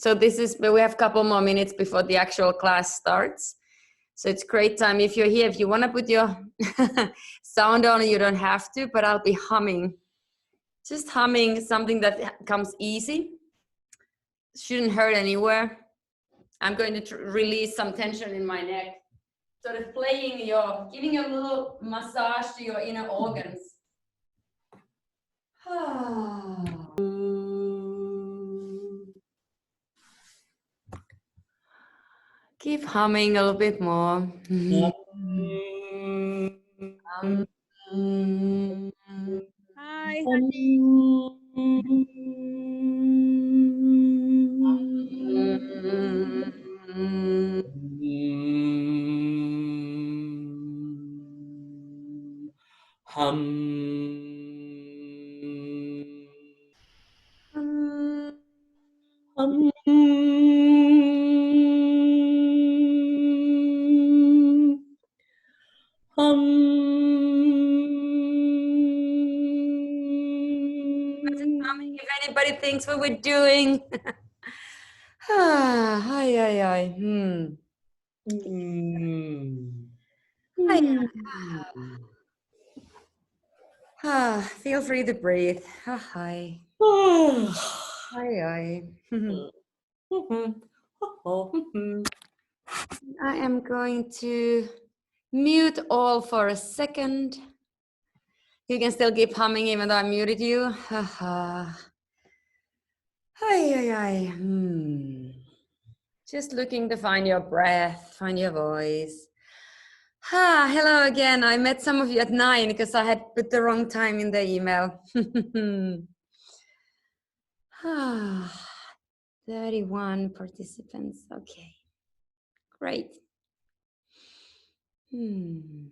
So but we have a couple more minutes before the actual class starts. So it's great time if you're here. If you want to put your sound on, you don't have to, but I'll be humming. Just humming something that comes easy. Shouldn't hurt anywhere. I'm going to release some tension in my neck. Sort of giving a little massage to your inner organs. Keep humming a little bit more. Hi. If anybody thinks what we're doing. Hi, hi, hi. Feel free to breathe. Hi. Hi, hi. I am going to mute all for a second. You can still keep humming even though I muted you. Hi, hi, hi. Just looking to find your breath, find your voice. Hello again. I met some of you at 9 because I had put the wrong time in the email. 31 participants. Okay, great. I'm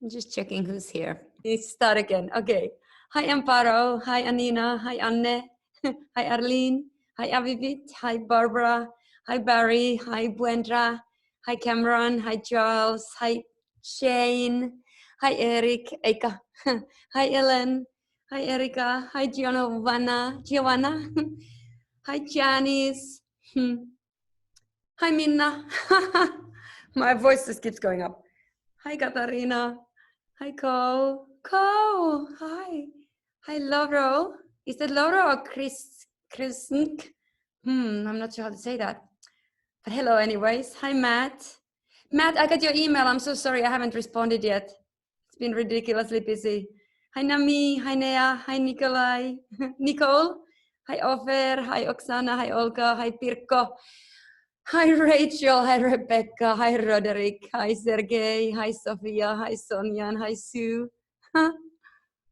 just checking who's here. Let's start again. Okay. Hi, Amparo. Hi, Anina. Hi, Anne. Hi, Arlene. Hi, Avivit. Hi, Barbara. Hi, Barry. Hi, Buendra. Hi, Cameron. Hi, Charles. Hi, Shane. Hi, Eric. Eka. Hi, Ellen. Hi, Erica. Hi, Giovanna. Hi, Janice. Hi, Minna. My voice just keeps going up. Hi, Katarina. Hi, Cole. Cole. Hi. Hi, Lauro. Is it Lauro or Krisnik? I'm not sure how to say that. But hello anyways. Hi, Matt. Matt, I got your email. I'm so sorry I haven't responded yet. It's been ridiculously busy. Hi, Nami. Hi, Nea. Hi, Nikolai. Nicole. Hi, Ofer. Hi, Oksana. Hi, Olga. Hi, Pirko. Hi, Rachel. Hi, Rebecca. Hi, Roderick. Hi, Sergey. Hi, Sophia. Hi, Sonia. And hi, Sue. Oh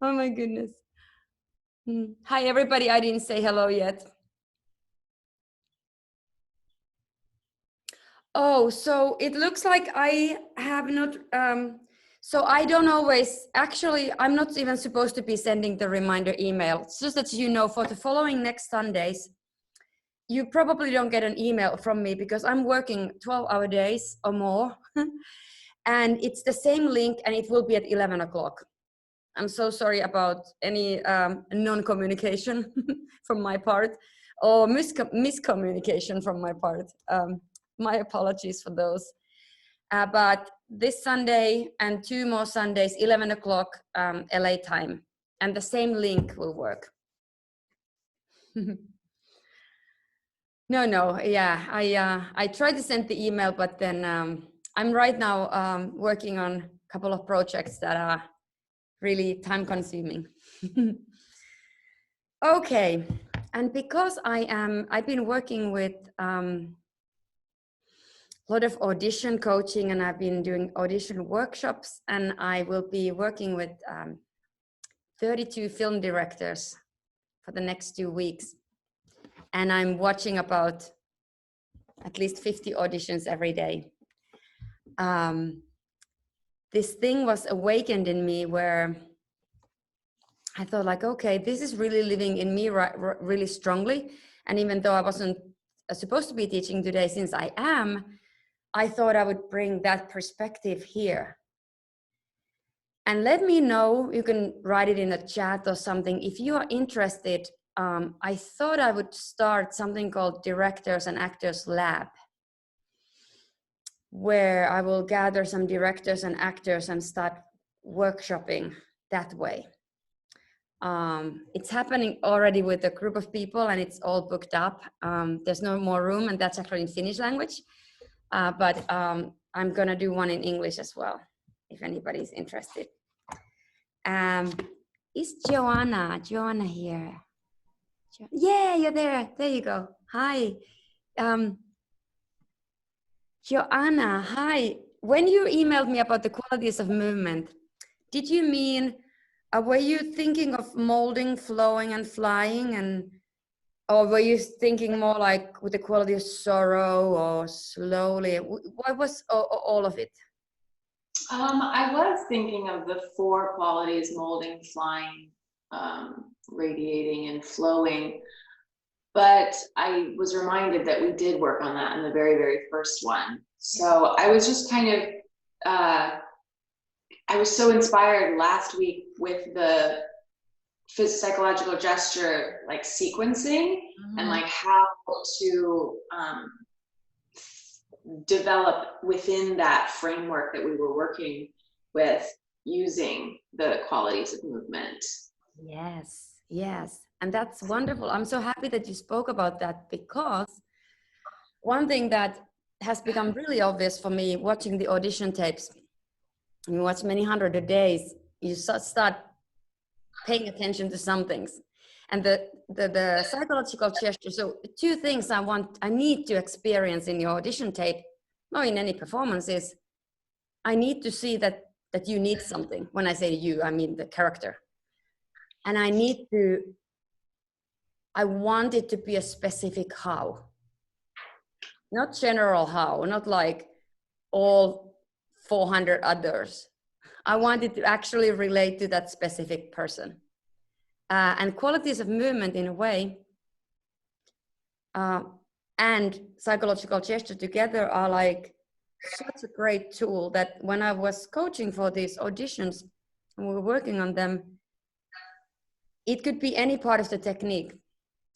my goodness. Hi, everybody. I didn't say hello yet. Oh, so it looks like I have not, so I don't always, actually, I'm not even supposed to be sending the reminder email. It's just that, you know, for the following next Sundays, you probably don't get an email from me because I'm working 12-hour days or more. And it's the same link and it will be at 11 o'clock. I'm so sorry about any non-communication from my part or miscommunication from my part. My apologies for those. But this Sunday and 2 more Sundays, 11 o'clock LA time, and the same link will work. No, yeah, I tried to send the email, but then I'm right now working on a couple of projects that are really time consuming. Okay, and because I've been working with a lot of audition coaching and I've been doing audition workshops, and I will be working with 32 film directors for the next 2 weeks. And I'm watching about at least 50 auditions every day. This thing was awakened in me where I thought like, okay, this is really living in me really strongly. And even though I wasn't supposed to be teaching today, since I am, I thought I would bring that perspective here. And let me know, you can write it in the chat or something, if you are interested I thought I would start something called Directors and Actors Lab, where I will gather some directors and actors and start workshopping that way. It's happening already with a group of people and it's all booked up. There's no more room, and that's actually in Finnish language. But I'm gonna do one in English as well, if anybody's interested. Is Joanna here? Yeah, you're there. There you go. Hi. Joanna, hi. When you emailed me about the qualities of movement, did you mean, were you thinking of molding, flowing, and flying, or were you thinking more like with the quality of sorrow or slowly? What was all of it? I was thinking of the 4 qualities: molding, flying, radiating, and flowing. But I was reminded that we did work on that in the very, very first one. So I was just kind of, I was so inspired last week with the psychological gesture, like sequencing, and like how to develop within that framework that we were working with using the qualities of movement. Yes, yes. And that's wonderful. I'm so happy that you spoke about that, because one thing that has become really obvious for me watching the audition tapes, you watch many hundred a day, you start paying attention to some things. And the psychological gesture, so 2 things I need to experience in your audition tape, or in any performance, is I need to see that you need something. When I say you, I mean the character. And I want it to be a specific how. Not general how, not like all 400 others. I want it to actually relate to that specific person. And qualities of movement, in a way, and psychological gesture together are like such a great tool that when I was coaching for these auditions and we were working on them, it could be any part of the technique.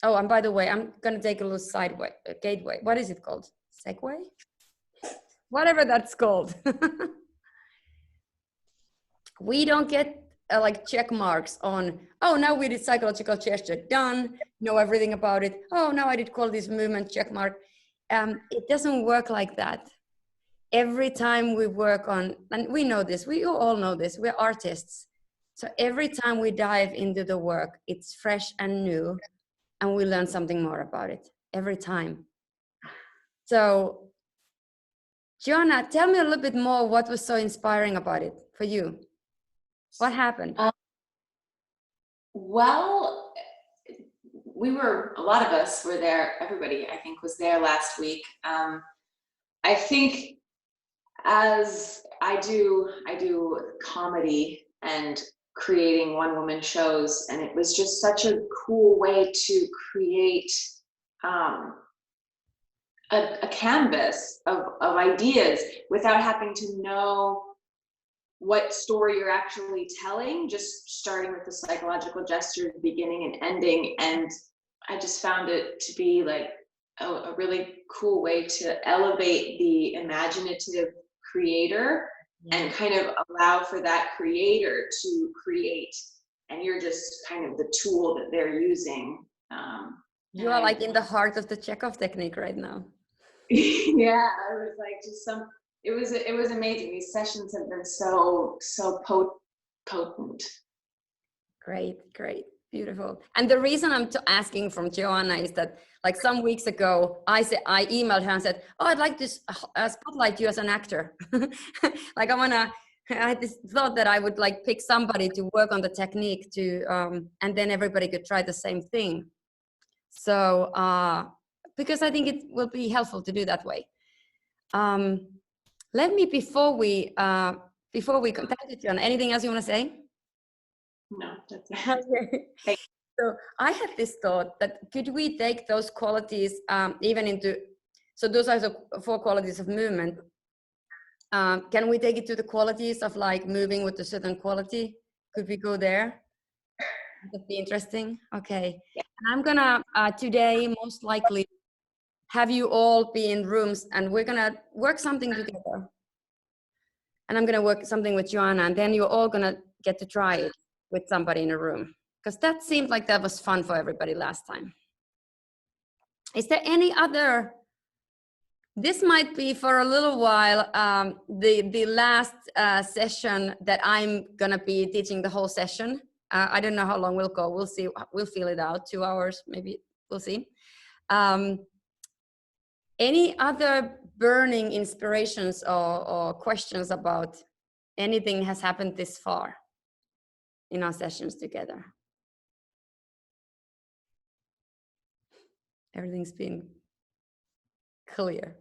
Oh, and by the way, I'm going to take a little gateway. What is it called? Segway? Whatever that's called. We don't get like check marks on, oh, now we did psychological gesture, done, know everything about it. Oh, now I did qualities of movement, check mark. It doesn't work like that. Every time we work on, and we know this, we all know this, we're artists. So every time we dive into the work, it's fresh and new, and we learn something more about it every time. So, Joanna, tell me a little bit more what was so inspiring about it for you. What happened? Well, a lot of us were there, everybody I think was there last week. I think as I do comedy and creating one-woman shows, and it was just such a cool way to create a canvas of ideas without having to know what story you're actually telling, just starting with the psychological gesture, beginning and ending. And I just found it to be like a really cool way to elevate the imaginative creator and kind of allow for that creator to create, and you're just kind of the tool that they're using. You are like in the heart of the Chekhov technique right now. Yeah, I was like it was amazing. These sessions have been so potent. Great, beautiful. And the reason I'm asking from Joanna is that, like, some weeks ago, I emailed her and said, "Oh, I'd like to spotlight you as an actor." Like, I had this thought that I would like pick somebody to work on the technique and then everybody could try the same thing. So, because I think it will be helpful to do that way. Let me, before we contact you, Joanna, anything else you want to say? No, that's it. Okay. So I had this thought that could we take those qualities even into, so those are the 4 qualities of movement. Can we take it to the qualities of like moving with a certain quality? Could we go there? That'd be interesting. Okay. I'm gonna today most likely have you all be in rooms, and we're gonna work something together. And I'm gonna work something with Joanna, and then you're all gonna get to try it with somebody in a room, because that seemed like that was fun for everybody last time. Is there any other? This might be for a little while the last session that I'm gonna be teaching the whole session. I don't know how long we'll go. We'll see. We'll feel it out. 2 hours, maybe. We'll see. Any other burning inspirations or questions about anything has happened this far in our sessions together? Everything's been clear.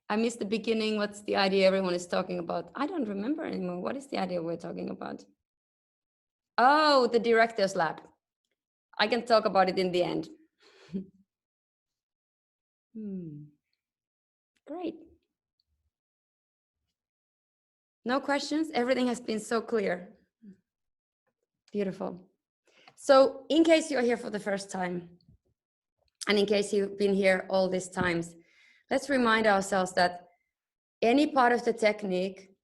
I missed the beginning. What's the idea everyone is talking about? I don't remember anymore. What is the idea we're talking about? Oh, the director's lab. I can talk about it in the end. Great. No questions? Everything has been so clear. Beautiful. So in case you're here for the first time, and in case you've been here all these times, let's remind ourselves that any part of the technique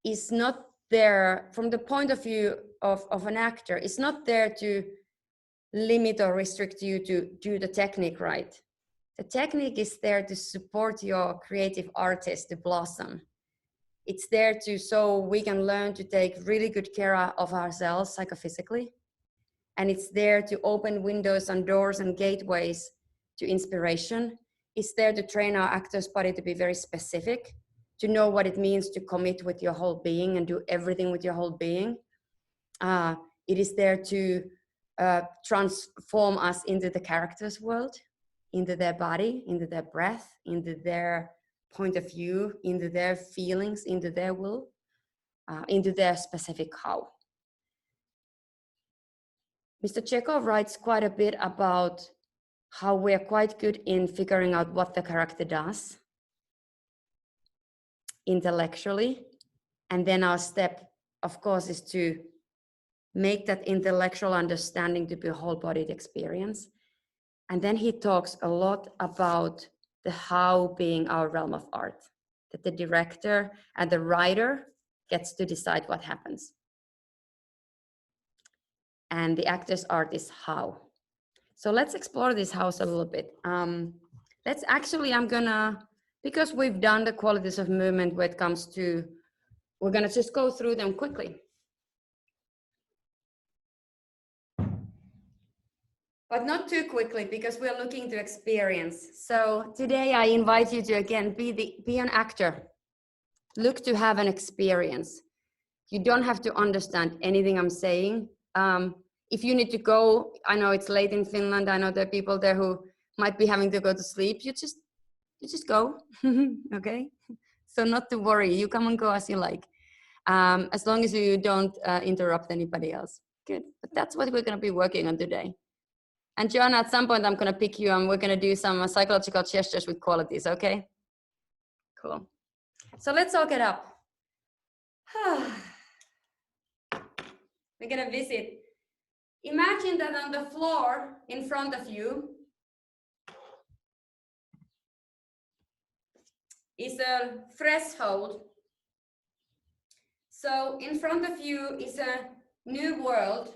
is not there from the point of view of an actor. It's not there to limit or restrict you to do the technique right. The technique is there to support your creative artist to blossom. It's there to so we can learn to take really good care of ourselves psychophysically. And it's there to open windows and doors and gateways to inspiration. It's there to train our actor's body to be very specific, to know what it means to commit with your whole being and do everything with your whole being. It is there to transform us into the character's world, into their body, into their breath, into their point of view, into their feelings, into their will, into their specific how. Mr. Chekhov writes quite a bit about how we're quite good in figuring out what the character does intellectually. And then our step, of course, is to make that intellectual understanding to be a whole-bodied experience. And then he talks a lot about the how being our realm of art, that the director and the writer gets to decide what happens. And the actor's art is how. So let's explore this house a little bit. Let's actually, I'm gonna, because we've done the qualities of movement when it comes to, we're gonna just go through them quickly. But not too quickly, because we're looking to experience. So today I invite you to, again, be an actor. Look to have an experience. You don't have to understand anything I'm saying. If you need to go, I know it's late in Finland. I know there are people there who might be having to go to sleep. You just go, okay? So not to worry, you come and go as you like. As long as you don't interrupt anybody else. Good, but that's what we're gonna be working on today. And Joanna, at some point I'm gonna pick you and we're gonna do some psychological gestures with qualities, okay? Cool. So let's all get up. We're gonna visit. Imagine that on the floor in front of you is a threshold. So in front of you is a new world,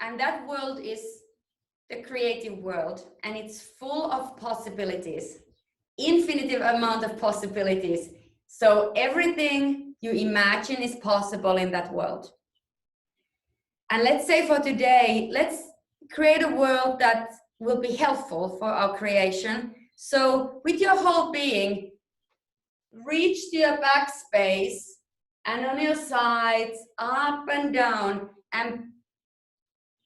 and that world is the creative world, and it's full of possibilities, infinite amount of possibilities. So everything you imagine is possible in that world. And let's say for today, let's create a world that will be helpful for our creation. So with your whole being, reach to your backspace and on your sides, up and down, and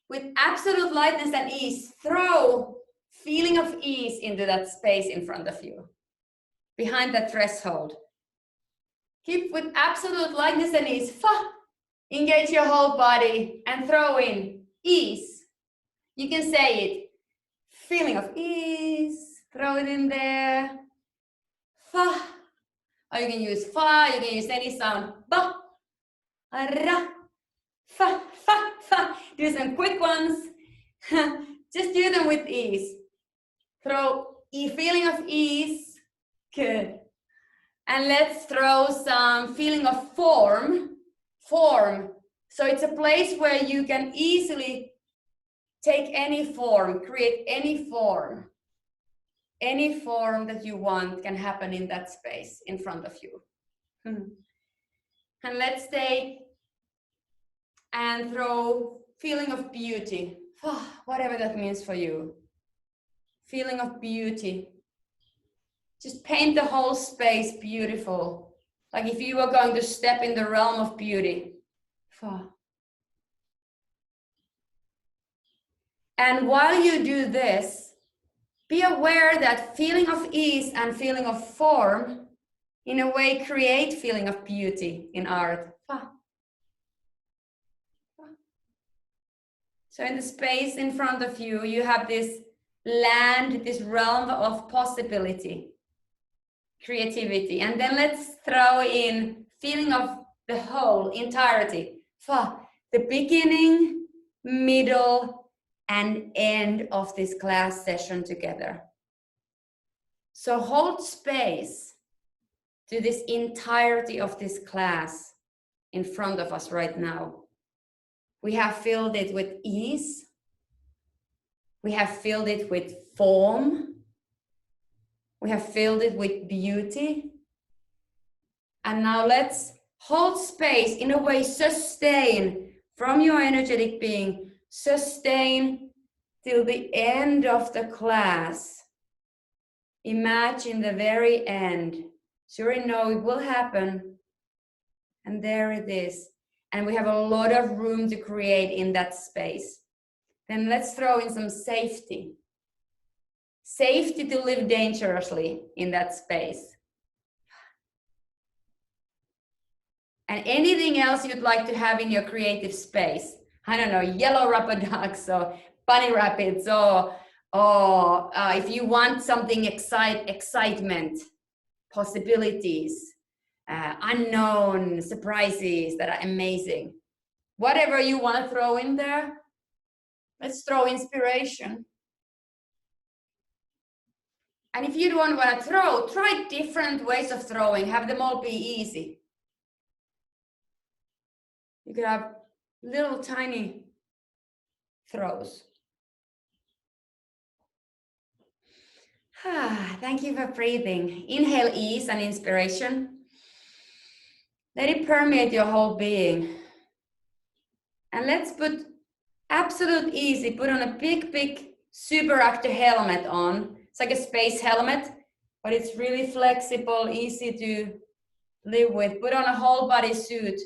with absolute lightness and ease, throw feeling of ease into that space in front of you, behind that threshold. Keep with absolute lightness and ease. Engage your whole body and throw in ease. You can say it. Feeling of ease. Throw it in there. Fa. Or you can use fa. You can use any sound. Ba. Ra. Fa. Fa. Fa. Do some quick ones. Just do them with ease. Throw a feeling of ease. Good. And let's throw some feeling of form. Form. So it's a place where you can easily take any form, create any form. Any form that you want can happen in that space in front of you. And let's take and throw feeling of beauty. Whatever that means for you. Feeling of beauty. Just paint the whole space beautiful. Like if you were going to step in the realm of beauty. And while you do this, be aware that feeling of ease and feeling of form, in a way, create feeling of beauty in art. So in the space in front of you, you have this land, this realm of possibility, creativity. And then let's throw in feeling of the whole, entirety. The beginning, middle, and end of this class session together. So hold space to this entirety of this class in front of us right now. We have filled it with ease. We have filled it with form. We have filled it with beauty. And now let's hold space, in a way, sustain from your energetic being, sustain till the end of the class. Imagine the very end. So you already know it will happen. And there it is. And we have a lot of room to create in that space. Then let's throw in some safety. Safety to live dangerously in that space. And anything else you'd like to have in your creative space. I don't know, yellow rubber ducks or bunny rabbits, or if you want something excitement, possibilities, unknown surprises that are amazing. Whatever you want to throw in there, let's throw inspiration. And if you don't want to throw, try different ways of throwing. Have them all be easy. You could have little tiny throws. Thank you for breathing. Inhale ease and inspiration. Let it permeate your whole being. And let's put absolute easy, put on a big super actor helmet on. It's like a space helmet, but it's really flexible, easy to live with. Put on a whole body suit,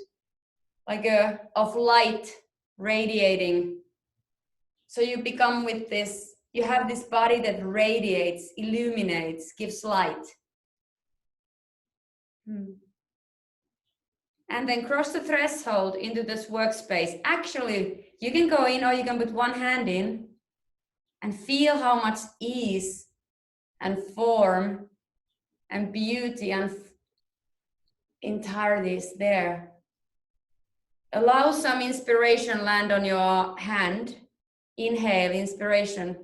like of light radiating. So you become with this, you have this body that radiates, illuminates, gives light. And then cross the threshold into this workspace. Actually, you can go in or you can put one hand in and feel how much ease and form and beauty and entirety is there. Allow some inspiration land on your hand. Inhale, inspiration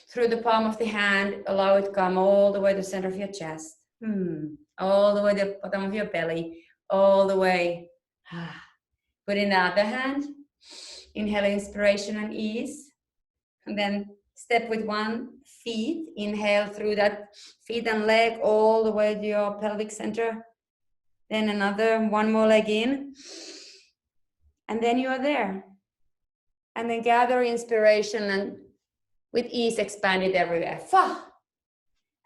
through the palm of the hand. Allow it to come all the way to the center of your chest. All the way to the bottom of your belly. All the way. Put in the other hand. Inhale, inspiration and ease. And then step with one feet. Inhale through that feet and leg all the way to your pelvic center. Then one more leg in. And then you are there. And then gather inspiration and with ease expand it everywhere.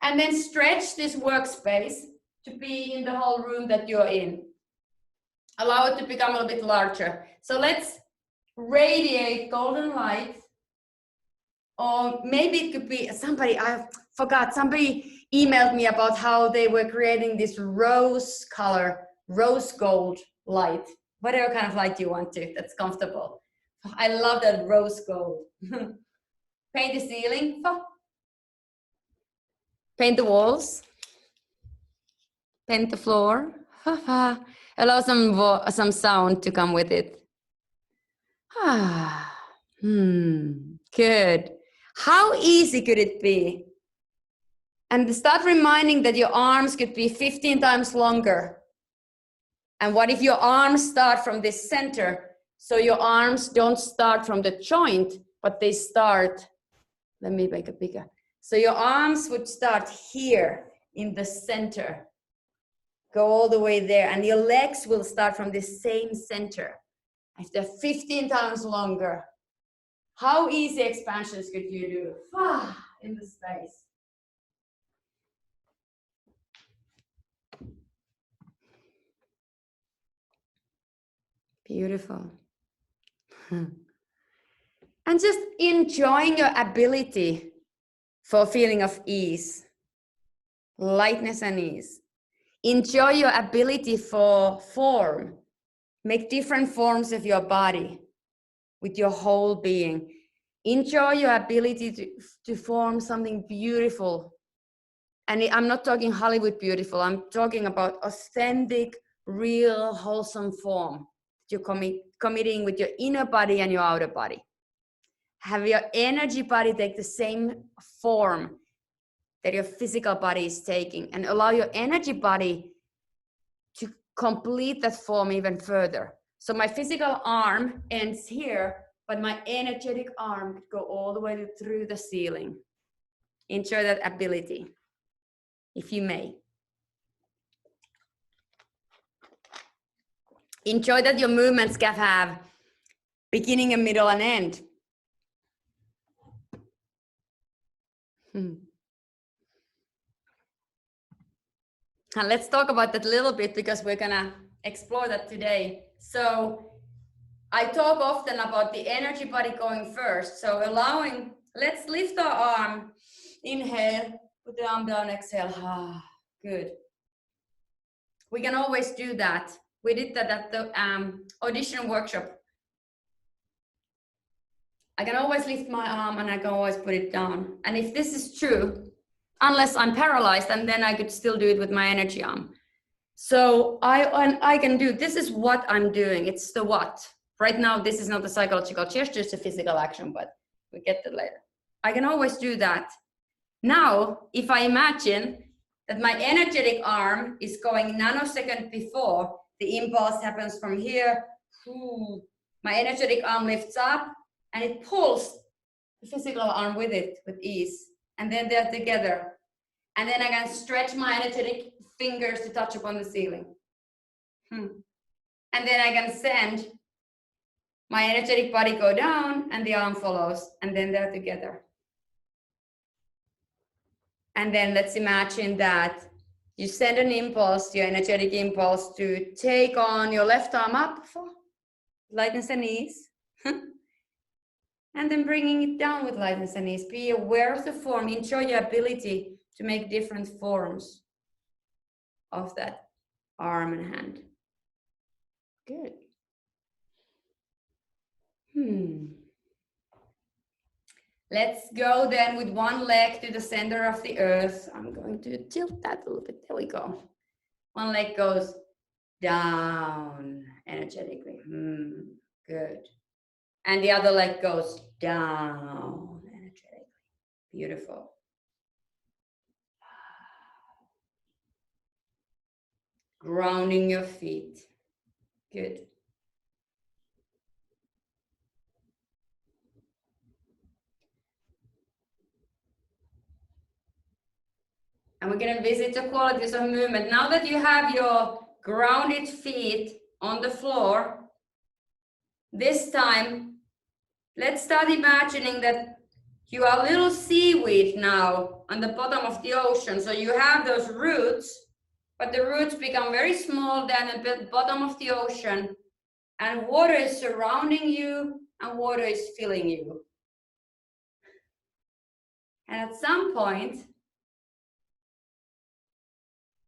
And then stretch this workspace to be in the whole room that you're in. Allow it to become a little bit larger. So let's radiate golden light. Or maybe it could be somebody emailed me about how they were creating this rose gold light. Whatever kind of light you want to, that's comfortable. I love that rose gold. Paint the ceiling. Paint the walls. Paint the floor. Allow some sound to come with it. Good. How easy could it be? And start reminding that your arms could be 15 times longer. And what if your arms start from this center? So your arms don't start from the joint, but they start, let me make it bigger. So your arms would start here in the center, go all the way there, and your legs will start from the same center. If they're 15 times longer, how easy expansions could you do? In the space. Beautiful. And just enjoying your ability for a feeling of ease, lightness and ease. Enjoy your ability for form. Make different forms of your body with your whole being. Enjoy your ability to form something beautiful. And I'm not talking Hollywood beautiful. I'm talking about authentic, real, wholesome form. You're committing with your inner body and your outer body. Have your energy body take the same form that your physical body is taking, and allow your energy body to complete that form even further. So my physical arm ends here, but my energetic arm could go all the way through the ceiling. Enjoy that ability, if you may. Enjoy that your movements can have beginning, a middle, and end. And let's talk about that a little bit, because we're gonna explore that today. So I talk often about the energy body going first. So allowing, let's lift our arm, inhale, put the arm down, exhale, good. We can always do that. We did that at the audition workshop. I can always lift my arm and I can always put it down. And if this is true, unless I'm paralyzed, and then I could still do it with my energy arm. So I can do, this is what I'm doing. It's the what. Right now, this is not a psychological gesture, it's a physical action, but we'll get to later. I can always do that. Now, if I imagine that my energetic arm is going nanosecond before the impulse happens from here, my energetic arm lifts up and it pulls the physical arm with it with ease. And then they're together. And then I can stretch my energetic fingers to touch upon the ceiling. And then I can send my energetic body go down and the arm follows, and then they're together. And then let's imagine that you send an impulse, your energetic impulse, to take on your left arm up for lightness and ease. And then bringing it down with lightness and ease. Be aware of the form. Enjoy your ability to make different forms of that arm and hand. Good. Let's go then with one leg to the center of the earth. I'm going to tilt that a little bit. There we go. One leg goes down energetically. Good. And the other leg goes down energetically. Beautiful. Grounding your feet. Good. And we're going to visit the qualities of movement. Now that you have your grounded feet on the floor, this time, let's start imagining that you are a little seaweed now on the bottom of the ocean. So you have those roots, but the roots become very small down at the bottom of the ocean, and water is surrounding you and water is filling you. And at some point,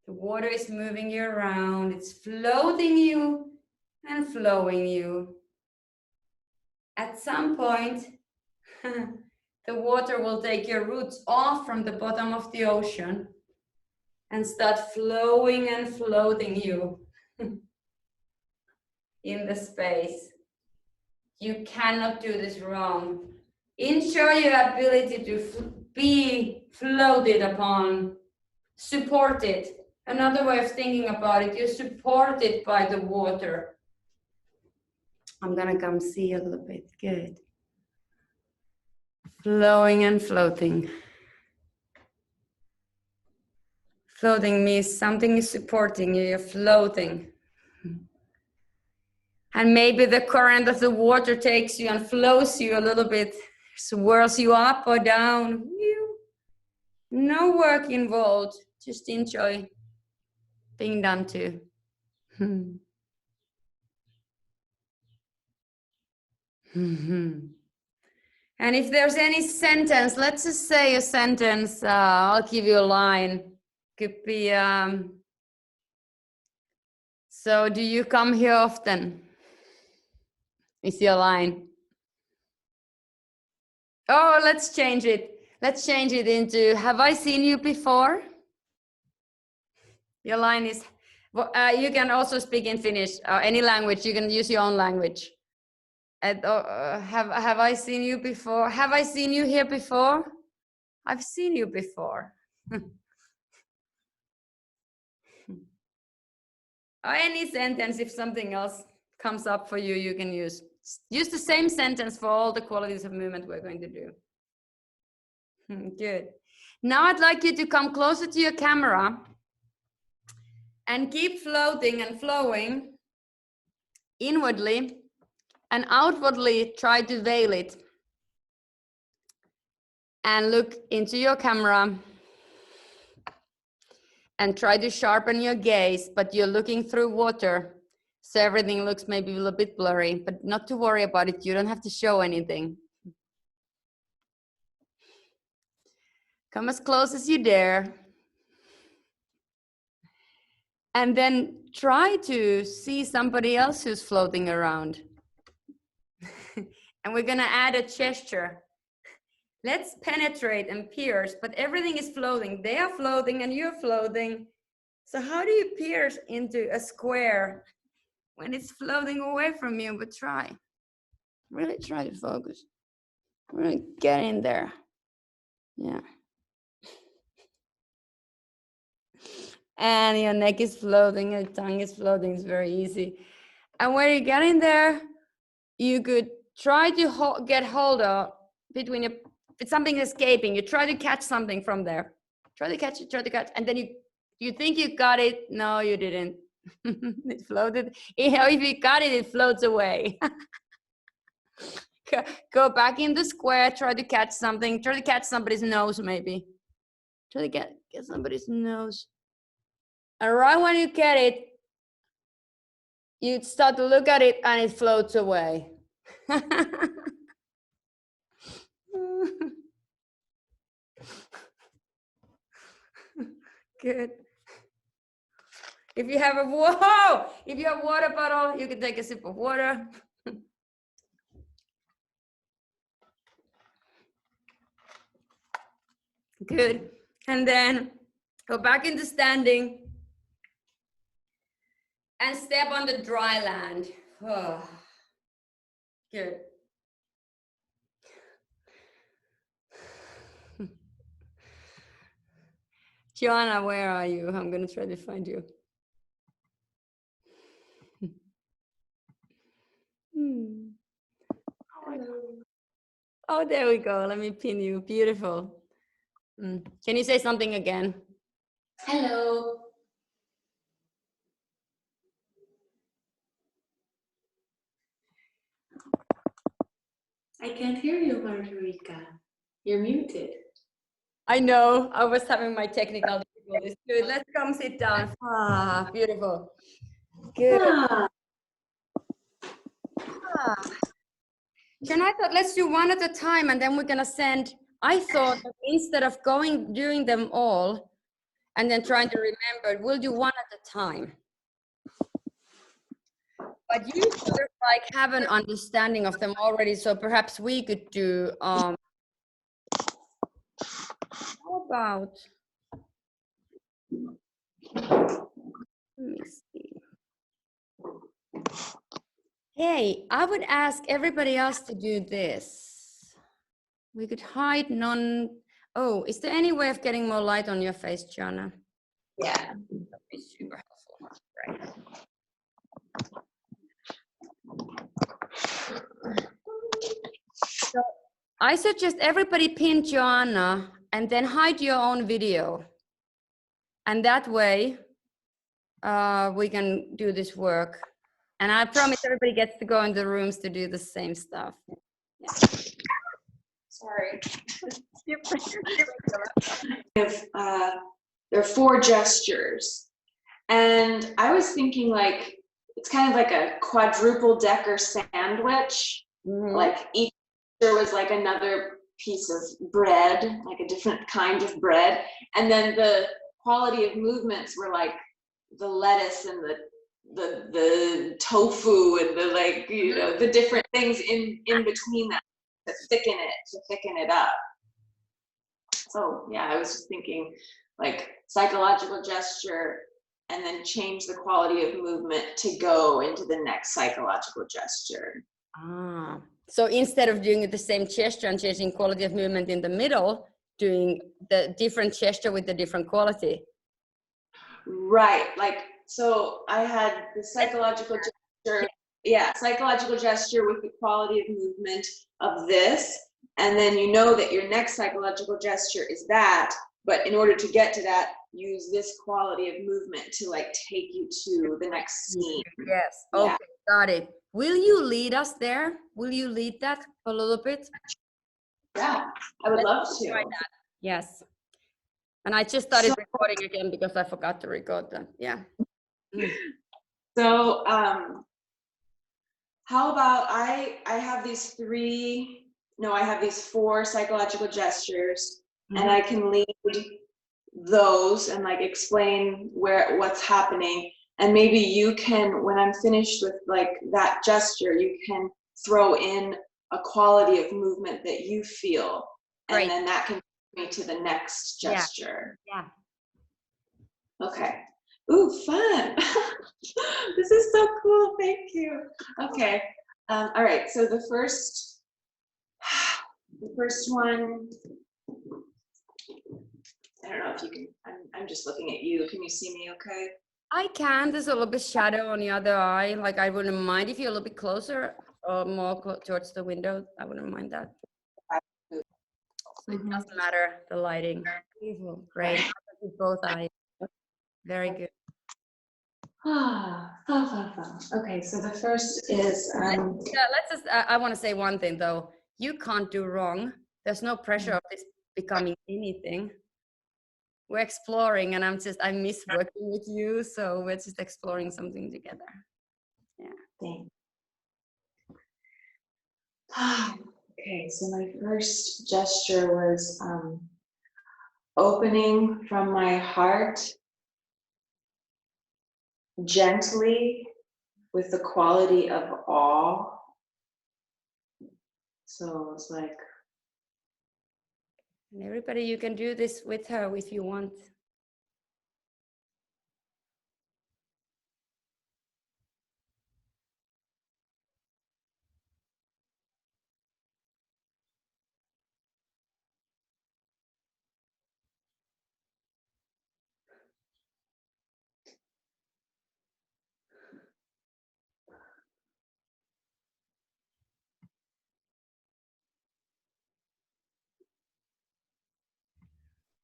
the water is moving you around, it's floating you and flowing you. At some point, the water will take your roots off from the bottom of the ocean and start flowing and floating you in the space. You cannot do this wrong. Enjoy your ability to be floated upon, supported. Another way of thinking about it, you're supported by the water. I'm gonna come see a little bit, good. Flowing and floating. Floating means something is supporting you, you're floating. And maybe the current of the water takes you and flows you a little bit, swirls you up or down. No work involved, just enjoy being done too. And if there's any sentence, let's just say a sentence, I'll give you a line. Could be, so do you come here often? Is your line. Oh, let's change it. Let's change it into, have I seen you before? Your line is, you can also speak in Finnish, any language, you can use your own language. Have I seen you before? Have I seen you here before? I've seen you before. Or any sentence, if something else comes up for you, you can use. Use the same sentence for all the qualities of movement we're going to do. Good. Now I'd like you to come closer to your camera and keep floating and flowing inwardly and outwardly. Try to veil it and look into your camera and try to sharpen your gaze, but you're looking through water, so everything looks maybe a little bit blurry, but not to worry about it. You don't have to show anything. Come as close as you dare. And then try to see somebody else who's floating around. And we're gonna add a gesture. Let's penetrate and pierce, but everything is floating. They are floating and you're floating. So how do you pierce into a square when it's floating away from you? But try, really try to focus. Really get in there. Yeah. And your neck is floating, your tongue is floating, it's very easy. And when you get in there, you could try to get hold of between your, if something is escaping, you try to catch something from there. Try to catch it, and then you think you got it. No, you didn't. It floated. If you got it, it floats away. Go back in the square, try to catch something, try to catch somebody's nose maybe. Try to get somebody's nose. And right when you get it, you start to look at it and it floats away. Good. If you have if you have water bottle, you can take a sip of water. Good. And then go back into standing and step on the dry land. Oh. Good. Joanna, where are you? I'm going to try to find you. Oh, there we go. Let me pin you. Beautiful. Can you say something again? Hello. I can't hear you, Margarita. You're muted. I know. I was having my technical difficulties. Good. Let's come sit down. Ah, beautiful. Good. Then I thought, let's do one at a time, and then we're gonna send. I thought that instead of doing them all, and then trying to remember, we'll do one at a time. But you sort of like have an understanding of them already, so perhaps we could do. How about? Let me see. Hey, I would ask everybody else to do this. We could hide non. Oh, is there any way of getting more light on your face, Jana? Yeah. That'd be super helpful. Right. So I suggest everybody pin Joanna and then hide your own video. And that way we can do this work. And I promise everybody gets to go in the rooms to do the same stuff. Yeah. Sorry. There are 4 gestures. And I was thinking like, it's kind of like a quadruple decker sandwich. Mm-hmm. Like each there was like another piece of bread, like a different kind of bread. And then the quality of movements were like the lettuce and the tofu and the like, you know, the different things in between that to thicken it up. So yeah, I was just thinking like psychological gesture and then change the quality of movement to go into the next psychological gesture. Ah, so instead of doing the same gesture and changing quality of movement in the middle, doing the different gesture with the different quality. Right, like, so I had the psychological gesture, yeah, psychological gesture with the quality of movement of this, and then you know that your next psychological gesture is that, but in order to get to that, use this quality of movement to like take you to the next scene. Yes, okay, got it. Will you lead us there? Will you lead that a little bit? Yeah, I would love to. Try that. Yes. And I just started recording again because I forgot to record that. Yeah. So how about I have these 4 psychological gestures, and I can lead those and like explain what's happening, and maybe you can, when I'm finished with like that gesture, you can throw in a quality of movement that you feel, and then that can take me to the next gesture. Yeah. Okay. Ooh, fun. This is so cool. Thank you. Okay. All right. So the first one, I don't know if you can, I'm just looking at you. Can you see me okay? I can. There's a little bit shadow on the other eye. Like I wouldn't mind if you're a little bit closer or more towards the window. I wouldn't mind that. So it doesn't matter the lighting. Beautiful. Great. Both eyes. Very good. Okay, so the first is let's just I want to say one thing though. You can't do wrong. There's no pressure of this becoming anything. We're exploring, and I miss working with you, so we're just exploring something together. Yeah. Thanks. Okay, so my first gesture was opening from my heart gently with the quality of awe. So it's like, and everybody, you can do this with her if you want.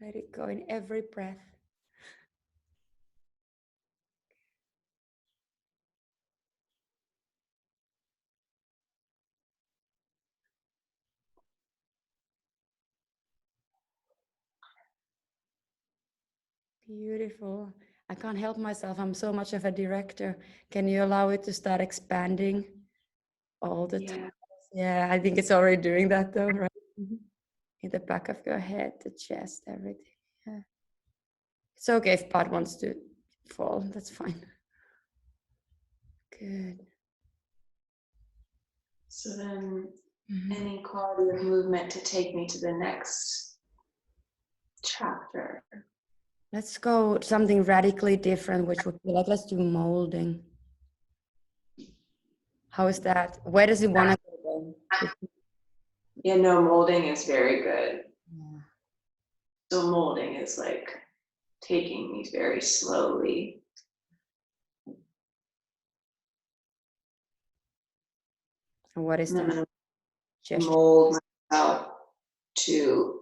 Let it go in every breath. Beautiful. I can't help myself. I'm so much of a director. Can you allow it to start expanding all the time? Yeah, I think it's already doing that though, right? In the back of your head, the chest, everything. Yeah. It's okay if part wants to fall. That's fine. Good. So then any quality of movement to take me to the next chapter. Let's go something radically different, which would be like, let's do molding. How is that? Where does it want to go? Yeah, no, molding is very good. Yeah. So molding is like taking me very slowly. And what is And the then gesture? mold myself to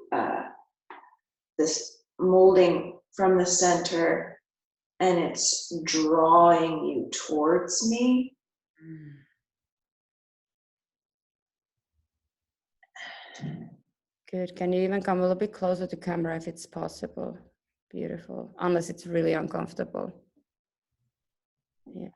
this molding from the center, and it's drawing you towards me. Good. Can you even come a little bit closer to camera if it's possible? Beautiful. Unless it's really uncomfortable. Yeah.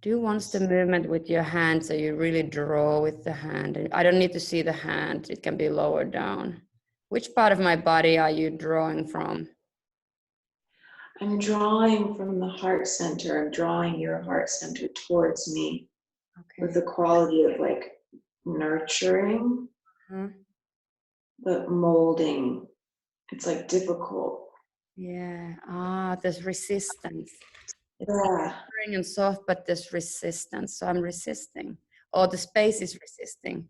Do once the movement with your hand, so you really draw with the hand. I don't need to see the hand. It can be lower down. Which part of my body are you drawing from? I'm drawing from the heart center. I'm drawing your heart center towards me with the quality of like nurturing, but molding. It's like difficult. Yeah. There's resistance. It's Yeah. nurturing and soft, but there's resistance. So I'm resisting. Or the space is resisting.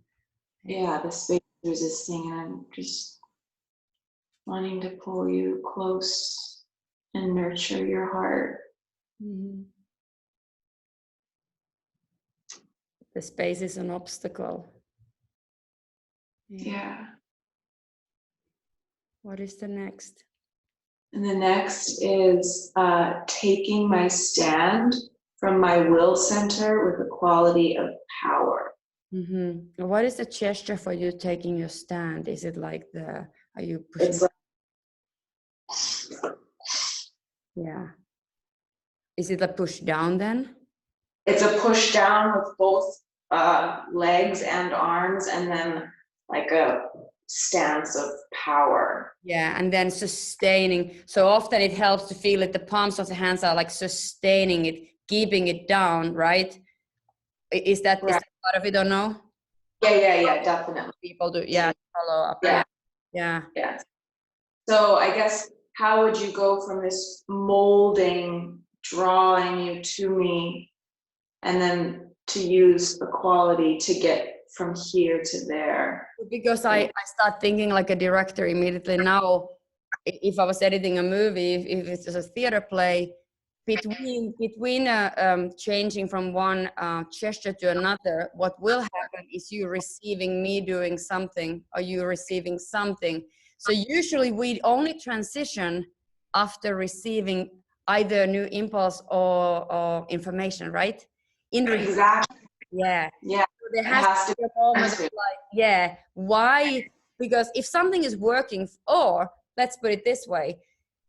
Yeah, the space is resisting, and I'm just wanting to pull you close and nurture your heart. Mm-hmm. The space is an obstacle. Yeah. What is the next? And the next is taking my stand from my will center with the quality of power. Mm-hmm. What is the gesture for you taking your stand? Is it like are you pushing? It's like, yeah. Is it a push down then? it's a push down with both legs and arms, and then like a stance of power. Yeah, and then sustaining. So often it helps to feel it. The palms of the hands are like sustaining it, keeping it down, right? Is that part of it or no? Yeah, definitely. People do, follow up. Yeah. So I guess how would you go from this molding, drawing you to me, and then to use the quality to get from here to there? Because I start thinking like a director immediately now. If I was editing a movie, if it's a theater play, between changing from one gesture to another, what will happen is you receiving me doing something or you receiving something. So usually we only transition after receiving either new impulse or information, right? Exactly. Yeah. Yeah. So there has to be a moment of like, why? Because if something is working, or let's put it this way,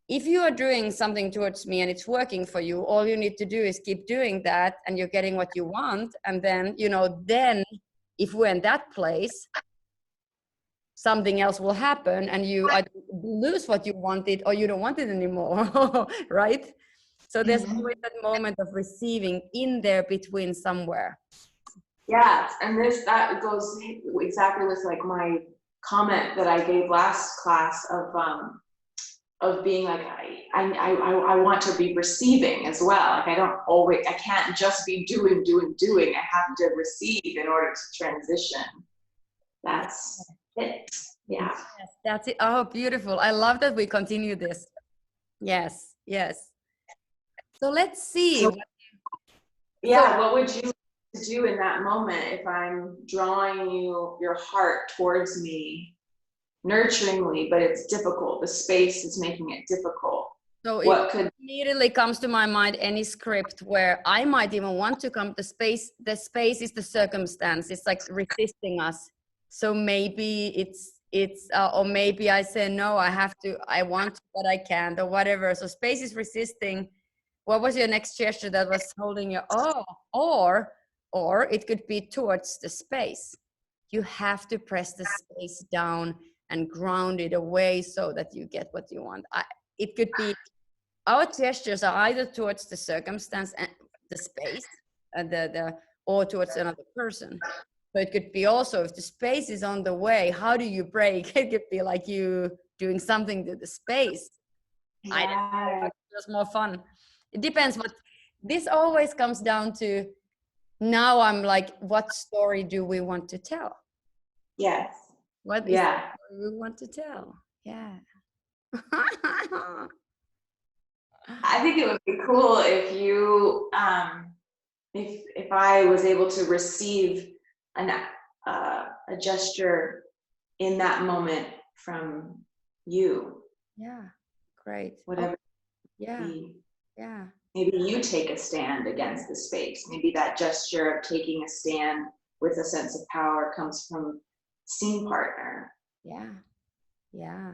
if you are doing something towards me and it's working for you, all you need to do is keep doing that and you're getting what you want. And then, then if we're in that place, something else will happen and you either lose what you wanted or you don't want it anymore, right? So there's always that moment of receiving in there between somewhere. Yeah, and that goes exactly with like my comment that I gave last class of being like I want to be receiving as well. Like I can't just be doing. I have to receive in order to transition. That's it. Yeah. Yes, that's it. Oh, beautiful. I love that we continue this. Yes. So let's see. What would you do in that moment if I'm drawing your heart towards me nurturingly, but it's difficult? The space is making it difficult. So it immediately comes to my mind any script where I might even want to come. The space is the circumstance. It's like resisting us. So maybe it's or maybe I say no, I want to, but I can't, or whatever. So space is resisting. What was your next gesture that was holding you? Or it could be towards the space. You have to press the space down and ground it away so that you get what you want. It could be our gestures are either towards the circumstance and the space, or towards another person. So it could be also if the space is on the way, how do you break? It could be like you doing something to the space. I don't know. It's more fun. It depends, but this always comes down to now I'm like, what story do we want to tell? Yes. What is the story we want to tell? Yeah. I think it would be cool if you, if I was able to receive a gesture in that moment from you. Yeah, great. Whatever. Yeah, yeah. Maybe you take a stand against the space. Maybe that gesture of taking a stand with a sense of power comes from scene partner. Yeah, yeah.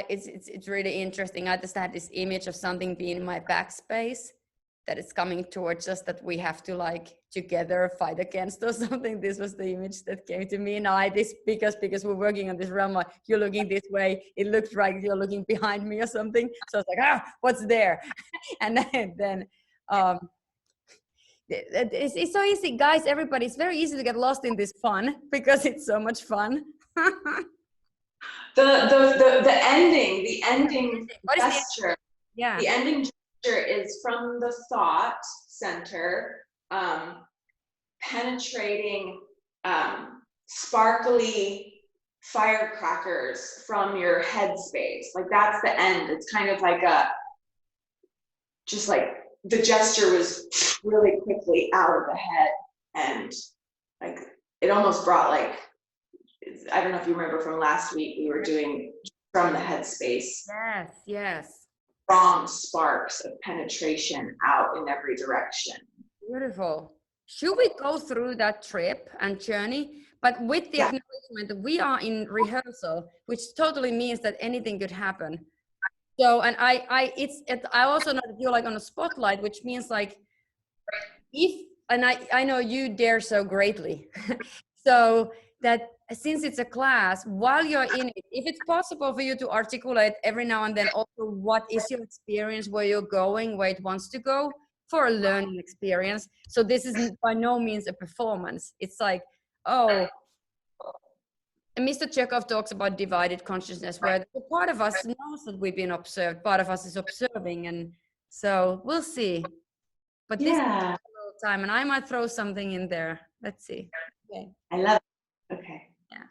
It's really interesting. I just had this image of something being in my backspace that is coming towards us, that we have to like together fight against or something. This was the image that came to me. Now because we're working on this realm, like you're looking this way, it looks like you're looking behind me or something. So it's like, what's there? And then it's so easy, guys. Everybody, it's very easy to get lost in this fun because it's so much fun. The ending What is gesture. Yeah. The ending gesture is from the thought center, penetrating sparkly firecrackers from your headspace. Like that's the end. It's kind of like just like the gesture was really quickly out of the head, and like it almost brought like, I don't know if you remember from last week, we were doing from the headspace. Yes, yes. Strong sparks of penetration out in every direction. Beautiful. Should we go through that trip and journey? But with the acknowledgement that we are in rehearsal, which totally means that anything could happen. So, and I also know that you're like on a spotlight, which means like, I know you dare so greatly. So that since it's a class, while you're in it, if it's possible for you to articulate every now and then also what is your experience, where you're going, where it wants to go, for a learning experience. So this is by no means a performance. It's like, and Mr. Chekhov talks about divided consciousness, where the part of us knows that we've been observed, part of us is observing, and so we'll see. But this is a little time, and I might throw something in there. Let's see. Okay. I love it. Okay. Yeah.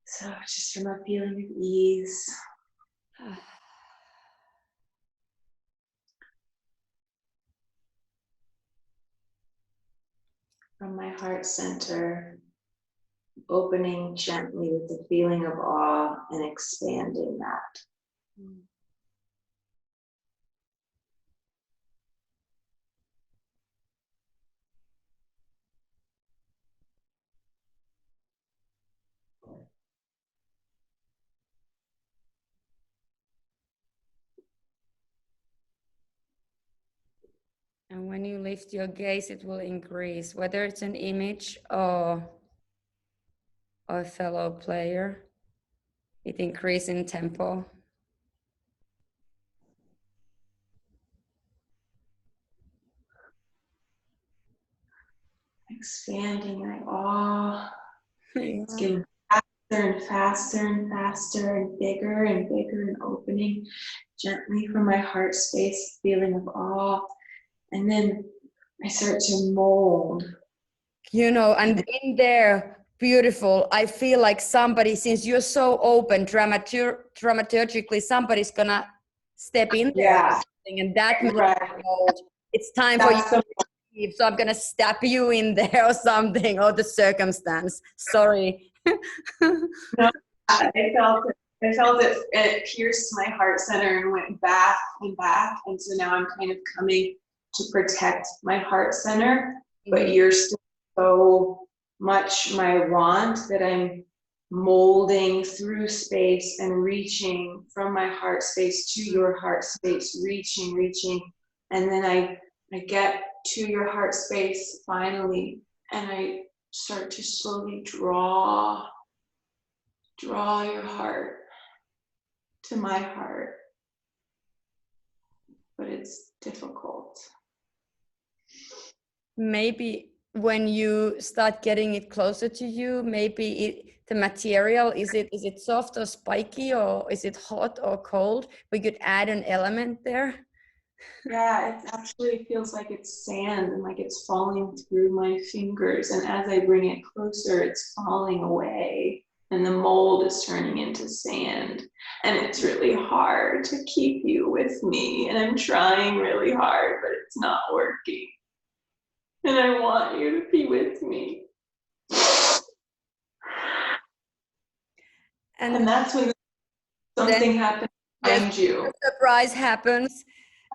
So just from a feeling of ease. From my heart center, opening gently with the feeling of awe and expanding that. And when you lift your gaze, it will increase, whether it's an image or a fellow player. It increases in tempo. Expanding my awe. It's getting faster and faster and faster and bigger and opening gently from my heart space, feeling of awe. And then I start to mold. You know, and in there, beautiful, I feel like somebody, since you're so open, dramaturgically, somebody's gonna step in there. And that mold. It's time for you to leave, so I'm gonna stab you in there or something, or the circumstance. Sorry. No, I felt it pierced my heart center and went back and back. And so now I'm kind of coming to protect my heart center, but you're still so much my want that I'm molding through space and reaching from my heart space to your heart space, reaching. And then I get to your heart space finally, and I start to slowly draw your heart to my heart, but it's difficult. Maybe when you start getting it closer to you, maybe the material, is it soft or spiky, or is it hot or cold? We could add an element there. Yeah, it actually feels like it's sand and like it's falling through my fingers. And as I bring it closer, it's falling away and the mold is turning into sand. And it's really hard to keep you with me. And I'm trying really hard, but it's not working. And I want you to be with me. And that's when something happens behind you. The surprise happens.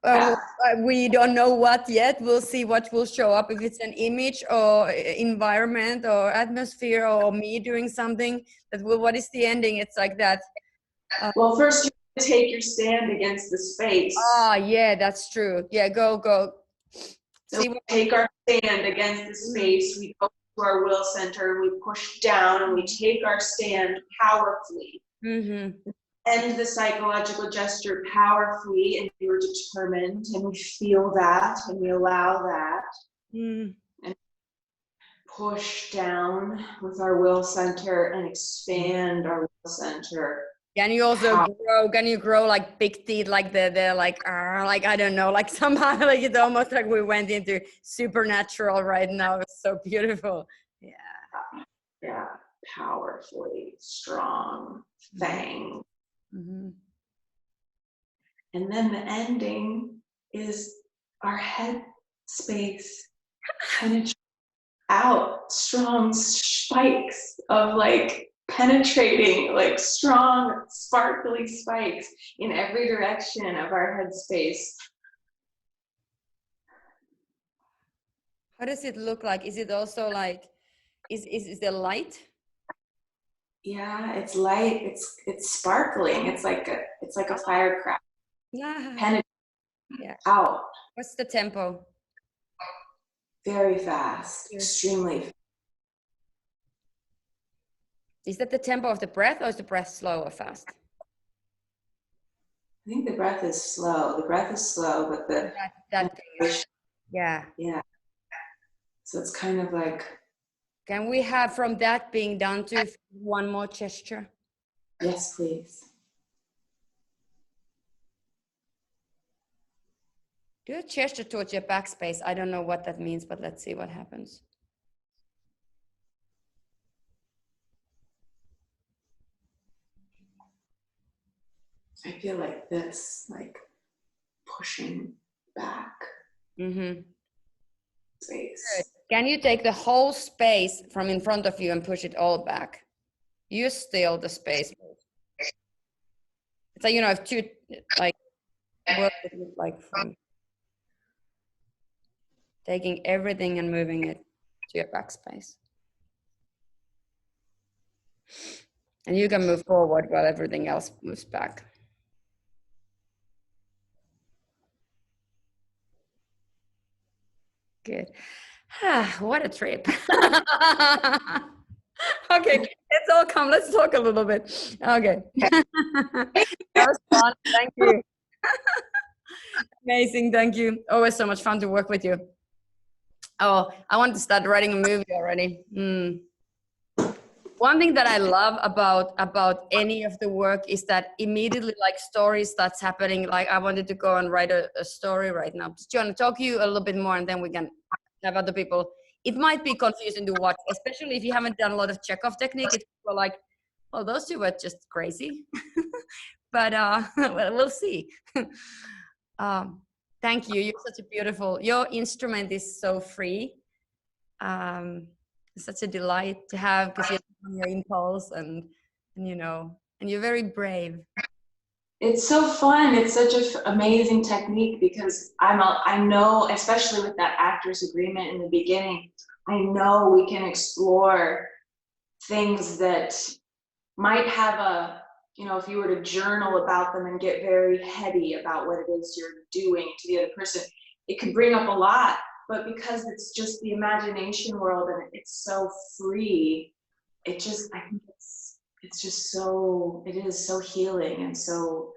Yeah. We don't know what yet. We'll see what will show up, if it's an image or environment or atmosphere or me doing something. What is the ending? It's like that. Well, first you take your stand against the space. Ah, yeah, that's true. Yeah, go. So we take our stand against the space. We go to our will center. We push down and we take our stand powerfully. Mm-hmm. End the psychological gesture powerfully, and you're determined, and we feel that, and we allow that. Mm. And push down with our will center and expand our will center. Can you also grow? Can you grow like big teeth, like they're like I don't know, like somehow like it's almost like we went into supernatural right now. It's so beautiful. Yeah, powerfully strong fang. Mm-hmm. And then the ending is our head space penetrating out, strong spikes of like penetrating, like strong sparkly spikes in every direction of our head space. How does it look like? Is it also like, is there light? Yeah, it's light. It's sparkling. It's like a firecracker. Yeah. Penetrating out. What's the tempo? Very fast. Yeah. Extremely fast. Is that the tempo of the breath, or is the breath slow or fast? I think the breath is slow. The breath is slow, but that thing. Yeah. So it's kind of like. Can we have from that being done to one more gesture? Yes, please. Do a gesture towards your backspace. I don't know what that means, but let's see what happens. I feel like this, like pushing back. Mm-hmm. Space. Good. Can you take the whole space from in front of you and push it all back? Use still the space. It's like, you know, if two, like, what would it look like from taking everything and moving it to your backspace. And you can move forward while everything else moves back. Good. What a trip. Okay, it's all come. Let's talk a little bit. Okay. That was fun. Thank you. Amazing. Thank you. Always so much fun to work with you. Oh, I want to start writing a movie already. One thing that I love about any of the work is that immediately, like, story starts happening. Like, I wanted to go and write a story right now. Just want to talk to you a little bit more, and then we can have other people. It might be confusing to watch, especially if you haven't done a lot of Chekhov technique. It's like, well, those two were just crazy. But well, we'll see. Thank you. You're such a beautiful. Your instrument is so free. It's such a delight to have, because you're on your impulse, and you know, and you're very brave. It's so fun. It's such an amazing technique, because I know, especially with that actor's agreement in the beginning, I know we can explore things that might have a, you know, if you were to journal about them and get very heady about what it is you're doing to the other person, it could bring up a lot. But because it's just the imagination world and it's so free, I think it's just so, it is so healing and so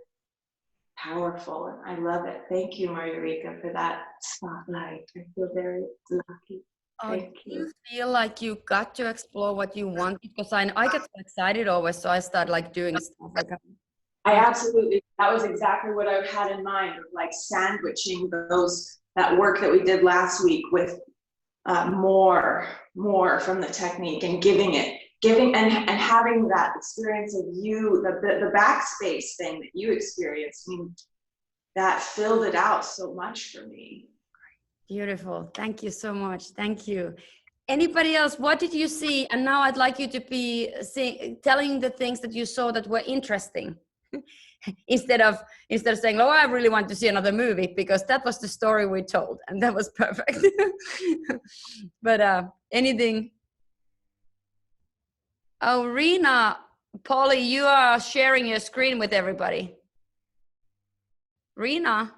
powerful. And I love it. Thank you, Margarita, for that spotlight. I feel very lucky. Thank you. Do you feel like you got to explore what you want? Because I get so excited always, so I start like doing stuff like that. I absolutely, that was exactly what I had in mind, like sandwiching that work that we did last week with more from the technique and giving and having that experience of you, the backspace thing that you experienced. I mean, that filled it out so much for me. Beautiful. Thank you so much. Thank you. Anybody else? What did you see? And now I'd like you to be telling the things that you saw that were interesting. instead of saying, oh, I really want to see another movie, because that was the story we told and that was perfect. But anything? Oh, Rena, Polly, you are sharing your screen with everybody. Rena,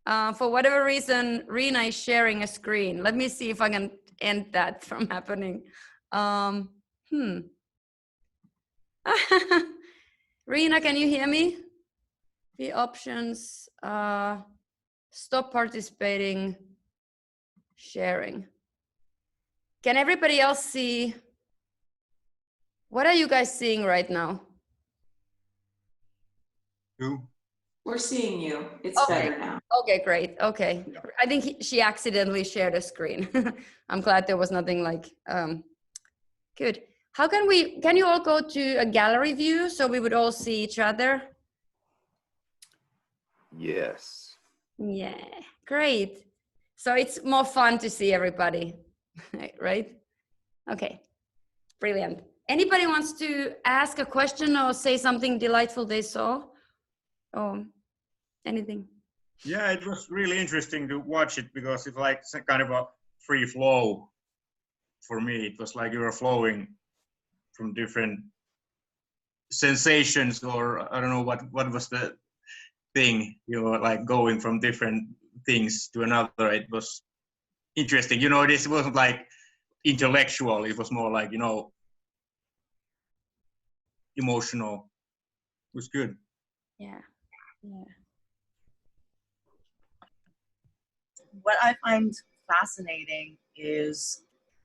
for whatever reason, Rena is sharing a screen. Let me see if I can end that from happening. Rena, can you hear me? The options, stop participating, sharing. Can everybody else see? What are you guys seeing right now? We're seeing you. It's okay. better now. Okay, great. Okay. Yeah. I think she accidentally shared a screen. I'm glad there was nothing like, good. How can you all go to a gallery view so we would all see each other? Yes. Yeah, great. So it's more fun to see everybody, right? Okay, brilliant. Anybody wants to ask a question or say something delightful they saw? Or anything? Yeah, it was really interesting to watch it because it's like kind of a free flow for me. It was like you were flowing from different sensations, or I don't know what was the thing. You were like going from different things to another. It was interesting. You know, this wasn't like intellectual. It was more like, you know, emotional. It was good. Yeah, yeah. What I find fascinating is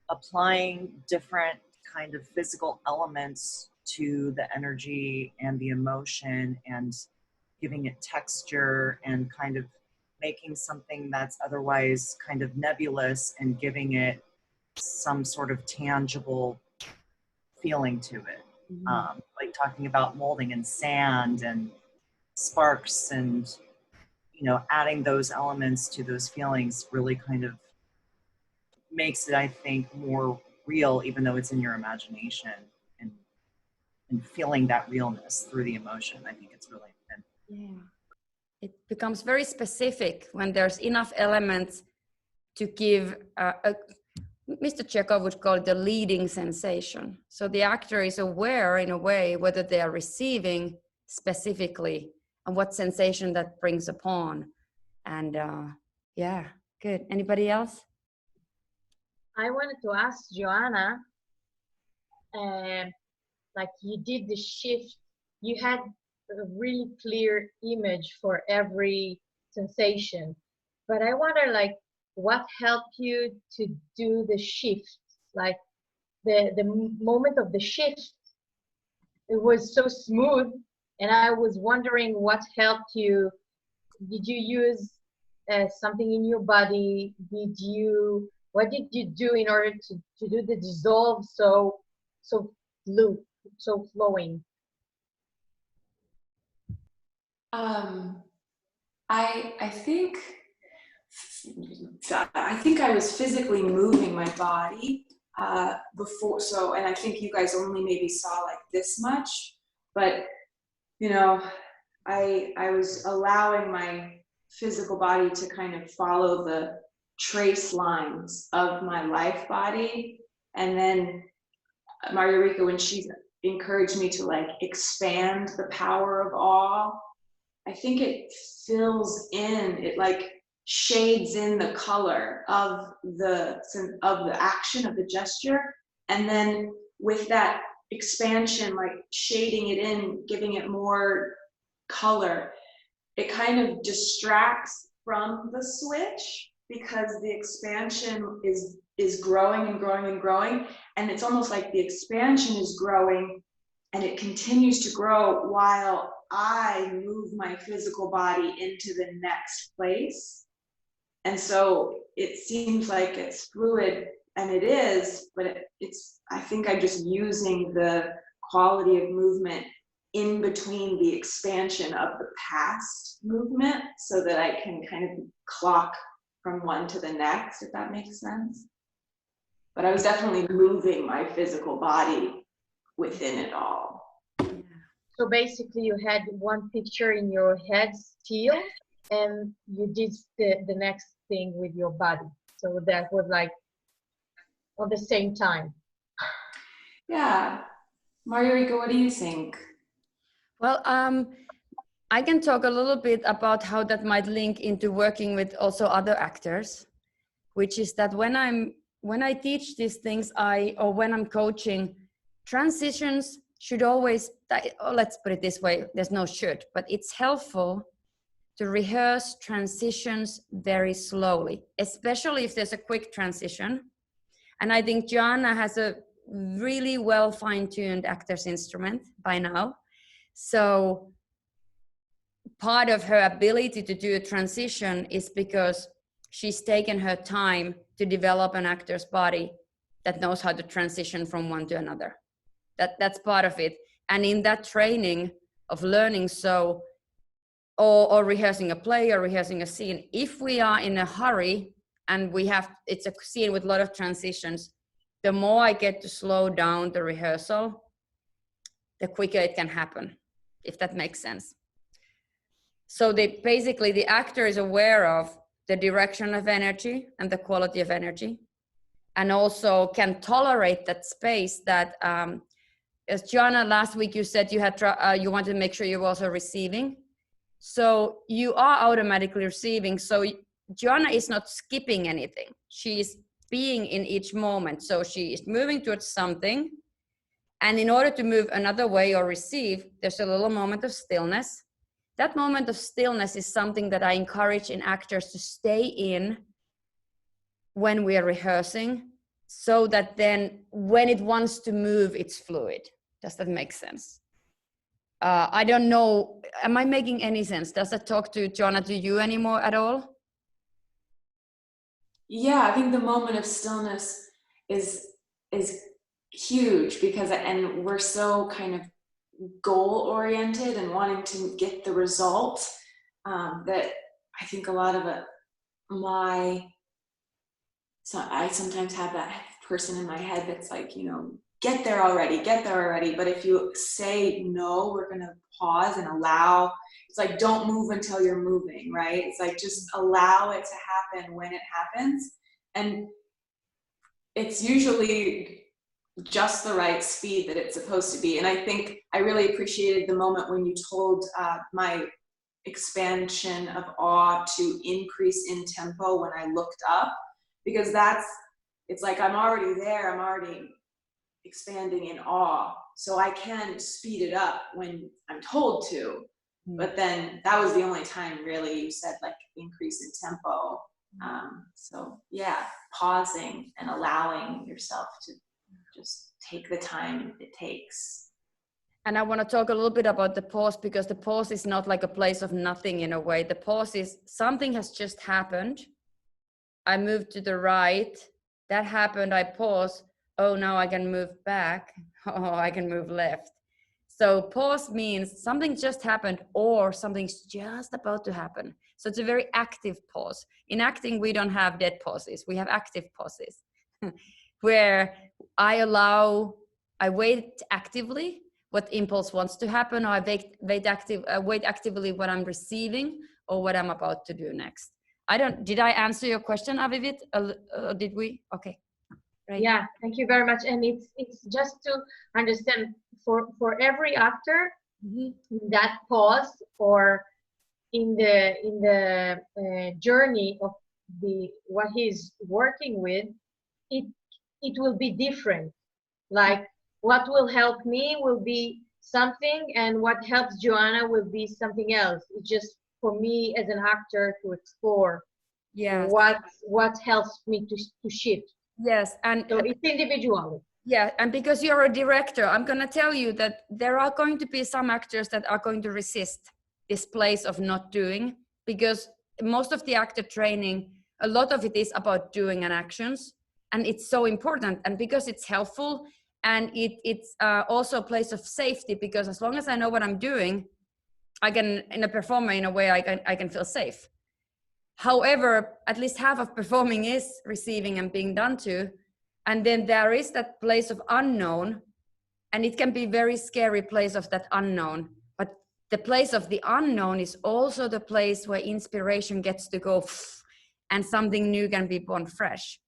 applying different kind of physical elements to the energy and the emotion and giving it texture and kind of making something that's otherwise kind of nebulous and giving it some sort of tangible feeling to it. Mm-hmm. Like talking about molding and sand and sparks and, you know, adding those elements to those feelings really kind of makes it, I think, more real, even though it's in your imagination, and feeling that realness through the emotion. I think it's really important. Yeah. It becomes very specific when there's enough elements to give Mr. Chekhov would call it the leading sensation. So the actor is aware in a way whether they are receiving specifically and what sensation that brings upon. And yeah, good. Anybody else? I wanted to ask Joanna, like you did the shift, you had a really clear image for every sensation, but I wonder like what helped you to do the shift, like the moment of the shift, it was so smooth, and I was wondering what helped you. Did you use something in your body? What did you do in order to do the dissolve so flowing? I think I was physically moving my body before, and I think you guys only maybe saw like this much, but you know, I was allowing my physical body to kind of follow the trace lines of my life body. And then Margarita, when she encouraged me to like expand the power of awe, I think it fills in, it like shades in the color of the action of the gesture. And then with that expansion, like shading it in, giving it more color, it kind of distracts from the switch because the expansion is growing and growing and growing, and it's almost like the expansion is growing and it continues to grow while I move my physical body into the next place. And so it seems like it's fluid, and it is, but I think I'm just using the quality of movement in between the expansion of the past movement so that I can kind of clock from one to the next, if that makes sense. But I was definitely moving my physical body within it all. So basically you had one picture in your head still, and you did the next thing with your body. So that was like at the same time. Yeah. Margarita, what do you think? Well, I can talk a little bit about how that might link into working with also other actors, which is that when I teach these things, or when I'm coaching, transitions should always, let's put it this way, there's no should, but it's helpful to rehearse transitions very slowly, especially if there's a quick transition. And I think Joanna has a really well fine-tuned actor's instrument by now. So part of her ability to do a transition is because she's taken her time to develop an actor's body that knows how to transition from one to another. That's part of it. And in that training of learning, so, or rehearsing a play or rehearsing a scene, if we are in a hurry and it's a scene with a lot of transitions, the more I get to slow down the rehearsal, the quicker it can happen, if that makes sense. So basically the actor is aware of the direction of energy and the quality of energy, and also can tolerate that space that, as Joanna, last week you said you wanted to make sure you're also receiving. So you are automatically receiving. So Joanna is not skipping anything. She's being in each moment. So she is moving towards something. And in order to move another way or receive, there's a little moment of stillness. That moment of stillness is something that I encourage in actors to stay in when we are rehearsing, so that then when it wants to move, it's fluid. Does that make sense? I don't know, am I making any sense? Does that talk to Joanna, to you anymore at all? Yeah, I think the moment of stillness is huge, because, and we're so kind of goal oriented and wanting to get the result, that I think a lot of it, so I sometimes have that person in my head that's like, you know, get there already. But if you say, no, we're going to pause and allow, it's like, don't move until you're moving, right? It's like, just allow it to happen when it happens. And it's usually just the right speed that it's supposed to be. And I think I really appreciated the moment when you told my expansion of awe to increase in tempo when I looked up, because it's like, I'm already there, I'm already expanding in awe, so I can speed it up when I'm told to. But then that was the only time really you said like increase in tempo. So yeah, pausing and allowing yourself to just take the time it takes. And I want to talk a little bit about the pause, because the pause is not like a place of nothing in a way. The pause is something has just happened. I moved to the right. That happened. I pause. Oh, now I can move back. Oh, I can move left. So pause means something just happened or something's just about to happen. So it's a very active pause. In acting, we don't have dead pauses. We have active pauses where I wait actively what impulse wants to happen, or I wait actively what I'm receiving or what I'm about to do next. Did I answer your question, Avivit? Did we? Okay. Right. Yeah, thank you very much. And it's just to understand, for every actor, that pause or in the journey of what he's working with, it will be different. Like what will help me will be something, and what helps Joanna will be something else. It's just for me as an actor to explore what helps me to shift. Yes, and so it's individual. Yeah, and because you're a director, I'm going to tell you that there are going to be some actors that are going to resist this place of not doing, because most of the actor training, a lot of it is about doing and actions, and it's so important, and because it's helpful, and it's also a place of safety, because as long as I know what I'm doing, I can, in a performer, in a way, I can feel safe. However, at least half of performing is receiving and being done to. And then there is that place of unknown, and it can be very scary place of that unknown. But the place of the unknown is also the place where inspiration gets to go and something new can be born fresh.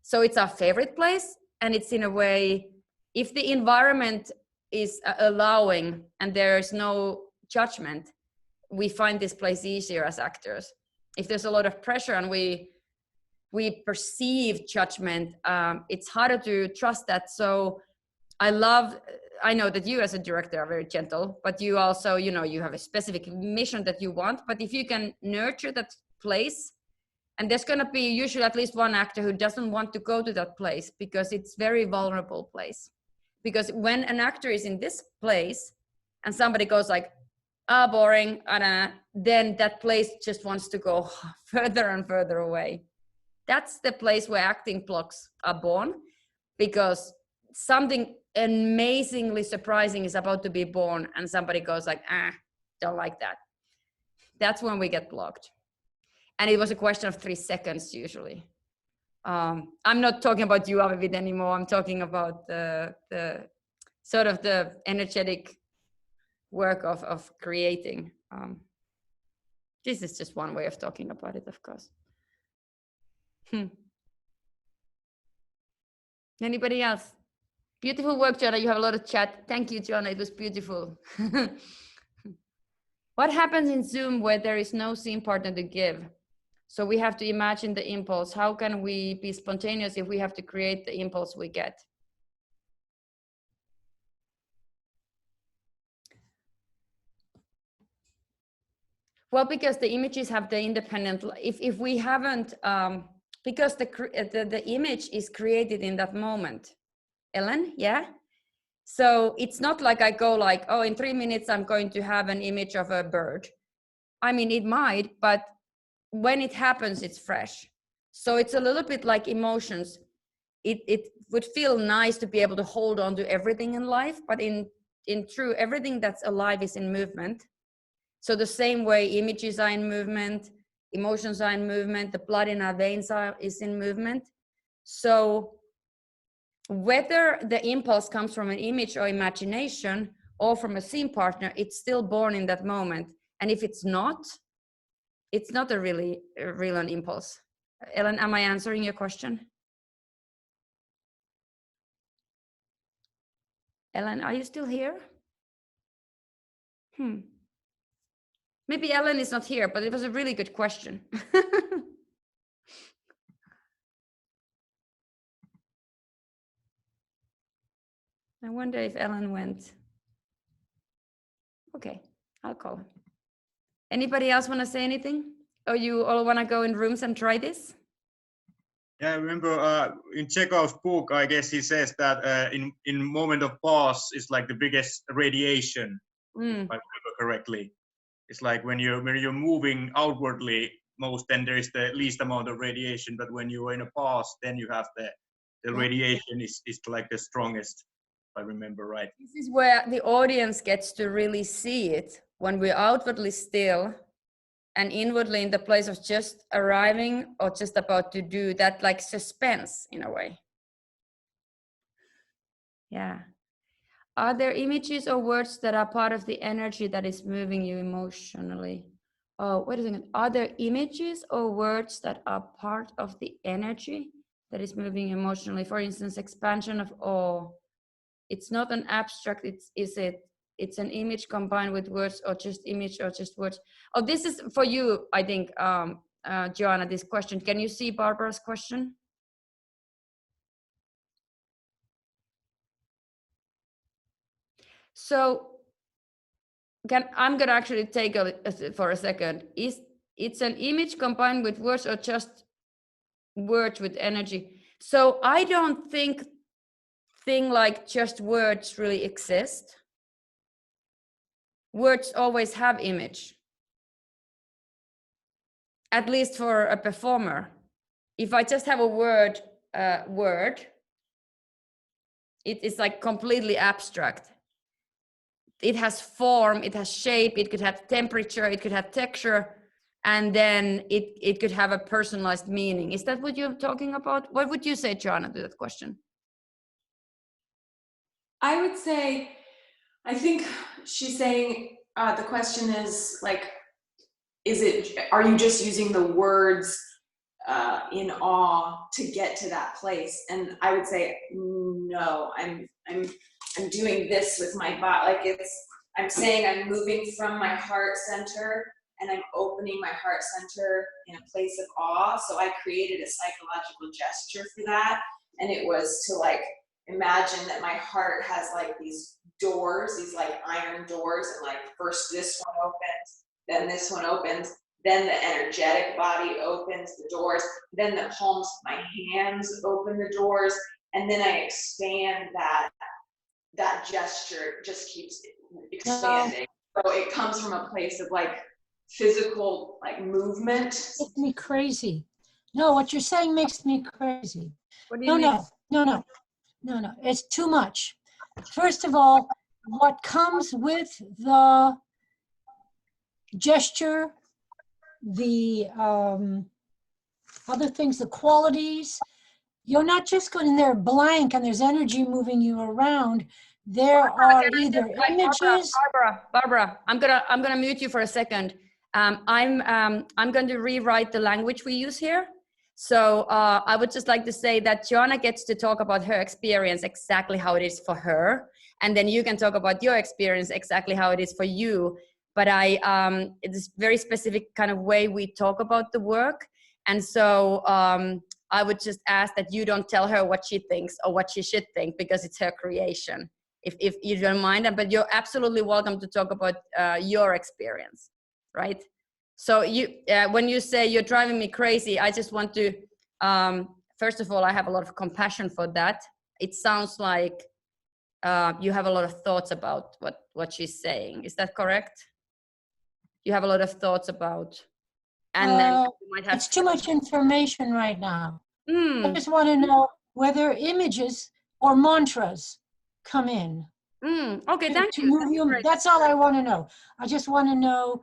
So it's our favorite place. And it's in a way, if the environment is allowing and there is no judgment, we find this place easier as actors. If there's a lot of pressure and we perceive judgment, it's harder to trust that. So I know that you as a director are very gentle, but you also, you have a specific mission that you want. But if you can nurture that place, and there's going to be usually at least one actor who doesn't want to go to that place because it's very vulnerable place. Because when an actor is in this place and somebody goes like, boring, then that place just wants to go further and further away. That's the place where acting blocks are born, because something amazingly surprising is about to be born and somebody goes like, don't like that. That's when we get blocked. And it was a question of 3 seconds usually. I'm not talking about you, Avivid, anymore. I'm talking about the sort of the energetic work of creating. This is just one way of talking about it, of course. Anybody else? Beautiful work, Joanna. You have a lot of chat. Thank you, Joanna. It was beautiful. What happens in Zoom where there is no scene partner to give? So we have to imagine the impulse. How can we be spontaneous if we have to create the impulse we get? Well, because the images have the independent, if we haven't, because the image is created in that moment. Ellen, yeah? So it's not like I go like, oh, in 3 minutes, I'm going to have an image of a bird. I mean, it might, but when it happens, it's fresh. So it's a little bit like emotions. It would feel nice to be able to hold on to everything in life, but in true, everything that's alive is in movement. So the same way images are in movement, emotions are in movement, the blood in our veins is in movement. So whether the impulse comes from an image or imagination or from a scene partner, it's still born in that moment. And if it's not a real an impulse. Ellen, am I answering your question? Ellen, are you still here? Maybe Ellen is not here, but it was a really good question. I wonder if Ellen went. Okay, I'll call her. Anybody else want to say anything? Or you all want to go in rooms and try this? Yeah, I remember in Chekhov's book, I guess he says that in moment of pause is like the biggest radiation, if I remember correctly. It's like when you're moving outwardly most, then there is the least amount of radiation, but when you are in a pause, then you have the radiation is like the strongest, if I remember right. This is where the audience gets to really see it, when we're outwardly still and inwardly in the place of just arriving or just about to do that, like suspense in a way. Yeah. Are there images or words that are part of the energy that is moving you emotionally? Oh, wait a second. Are there images or words that are part of the energy that is moving emotionally? For instance, expansion of awe. It's not an abstract, it's an image combined with words, or just image or just words. Oh, this is for you, I think, Joanna, this question. Can you see Barbara's question? So I'm gonna actually take for a second. It's an image combined with words or just words with energy? So I don't think thing like just words really exist. Words always have image, at least for a performer. If I just have a word, it is like completely abstract. It has form, it has shape, it could have temperature, it could have texture, and then it could have a personalized meaning. Is that what you're talking about? What would you say, Joanna, to that question? I would say, I think she's saying the question is like, are you just using the words in awe to get to that place? And I would say no. I'm doing this with my body. Like I'm saying I'm moving from my heart center and I'm opening my heart center in a place of awe. So I created a psychological gesture for that, and it was to like imagine that my heart has like these doors, these like iron doors, and like first this one opens, then this one opens, then the energetic body opens the doors, then the palms of my hands open the doors, and then I expand that gesture just keeps expanding. So it comes from a place of like physical like movement. Makes me crazy. No, what you're saying makes me crazy. What do you mean? No. It's too much. First of all, what comes with the gesture, the other things, the qualities, you're not just going there blank and there's energy moving you around. There are either images. Barbara, I'm gonna mute you for a second. I'm going to rewrite the language we use here. So I would just like to say that Joanna gets to talk about her experience, exactly how it is for her, and then you can talk about your experience, exactly how it is for you. But it's a very specific kind of way we talk about the work, and so I would just ask that you don't tell her what she thinks or what she should think, because it's her creation. If you don't mind, but you're absolutely welcome to talk about your experience, right? So when you say you're driving me crazy, I just want to, first of all, I have a lot of compassion for that. It sounds like you have a lot of thoughts about what she's saying. Is that correct? You have a lot of thoughts about, and then you might have. It's too much information right now. I just want to know whether images or mantras come in. Okay, thank you. That's all I want to know. I just want to know,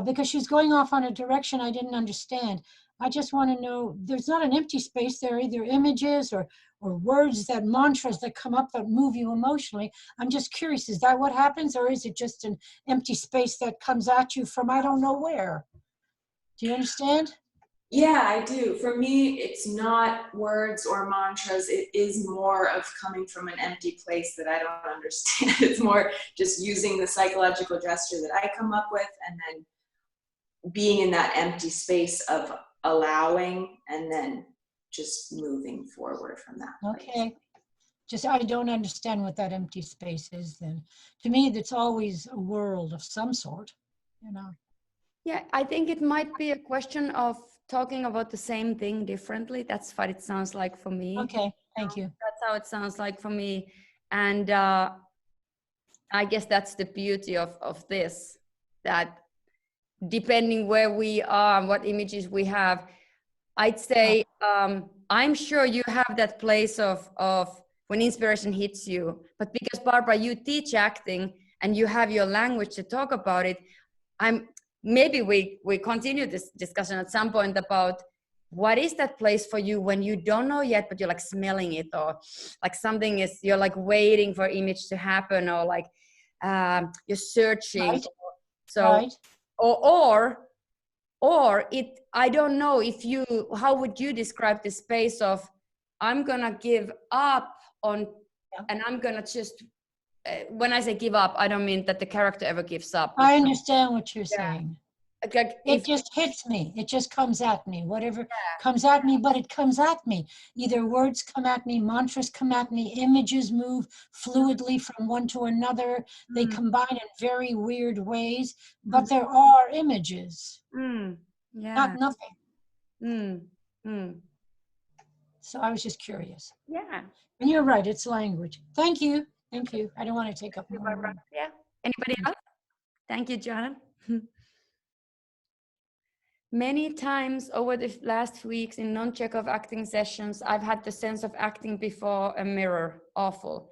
because she's going off on a direction I didn't understand. I just want to know, there's not an empty space there, either images or words, that mantras that come up that move you emotionally. I'm just curious, is that what happens, or is it just an empty space that comes at you from I don't know where? Do you understand? Yeah, I do. For me, it's not words or mantras. It is more of coming from an empty place that I don't understand. It's more just using the psychological gesture that I come up with, and then being in that empty space of allowing, and then just moving forward from that place. Okay. Just, I don't understand what that empty space is then. To me, that's always a world of some sort, you know. Yeah, I think it might be a question of talking about the same thing differently. That's what it sounds like for me. Okay, thank you. That's how it sounds like for me. And I guess that's the beauty of this, that depending where we are, what images we have, I'd say, I'm sure you have that place of when inspiration hits you, but because Barbara, you teach acting and you have your language to talk about it, maybe we continue this discussion at some point about what is that place for you when you don't know yet, but you're like smelling it, or like something is, you're like waiting for image to happen, or like you're searching. Right. So, right. or it, I don't know if you, how would you describe the space of, I'm gonna give up on, and I'm gonna just, when I say give up, I don't mean that the character ever gives up. I understand what you're saying. Like It just hits me. It just comes at me. Whatever comes at me, but it comes at me. Either words come at me, mantras come at me, images move fluidly from one to another. They combine in very weird ways, but there are images. Yeah. Not nothing. So I was just curious. Yeah. And you're right, it's language. Thank you. Thank you. I don't want to take up more Barbara. room. Yeah. Anybody else? Thank you, John. Many times over the last weeks in non-Chekhov acting sessions, I've had the sense of acting before a mirror. Awful.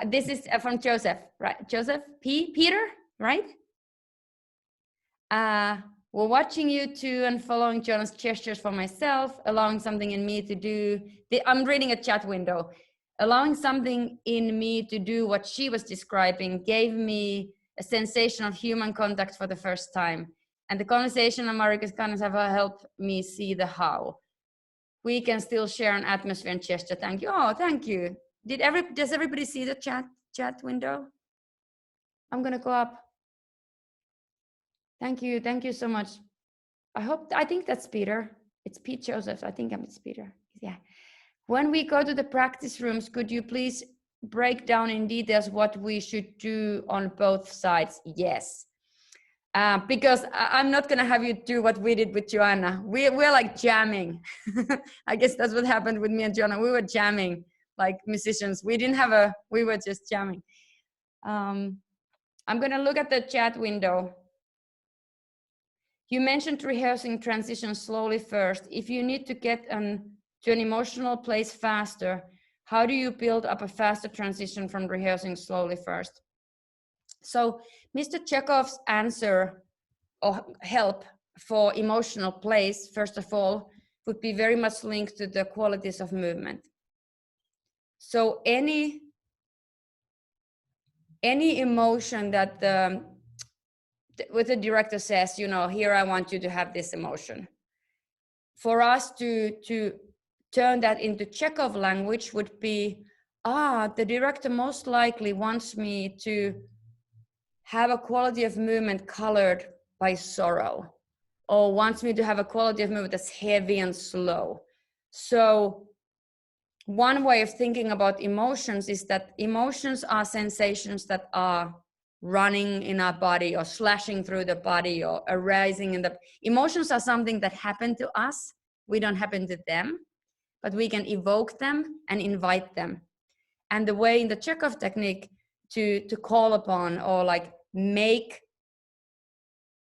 This is from Joseph, right? Joseph Peter, right? We're watching you two and following John's gestures for myself, allowing something in me to do. I'm reading a chat window. Allowing something in me to do what she was describing gave me a sensation of human contact for the first time. And the conversation America's kindness have helped me see the how. We can still share an atmosphere and gesture. Thank you. Oh, thank you. Does everybody see the chat window? I'm gonna go up. Thank you so much. I think that's Peter. It's Pete Joseph. I think it's Peter. Yeah. When we go to the practice rooms, could you please break down in details what we should do on both sides? Yes. Because I'm not gonna have you do what we did with Joanna. We're like jamming. I guess that's what happened with me and Joanna. We were jamming like musicians. We were just jamming. I'm gonna look at the chat window. You mentioned rehearsing transition slowly first. If you need to get to an emotional place faster, how do you build up a faster transition from rehearsing slowly first? So Mr. Chekhov's answer or help for emotional place, first of all, would be very much linked to the qualities of movement. So any emotion that with the director says, here I want you to have this emotion. For us to turn that into Chekhov language would be, the director most likely wants me to have a quality of movement colored by sorrow, or wants me to have a quality of movement that's heavy and slow. So one way of thinking about emotions is that emotions are sensations that are running in our body or slashing through the body or arising in the emotions are something that happen to us. We don't happen to them, but we can evoke them and invite them. And the way in the Chekhov technique to call upon or like make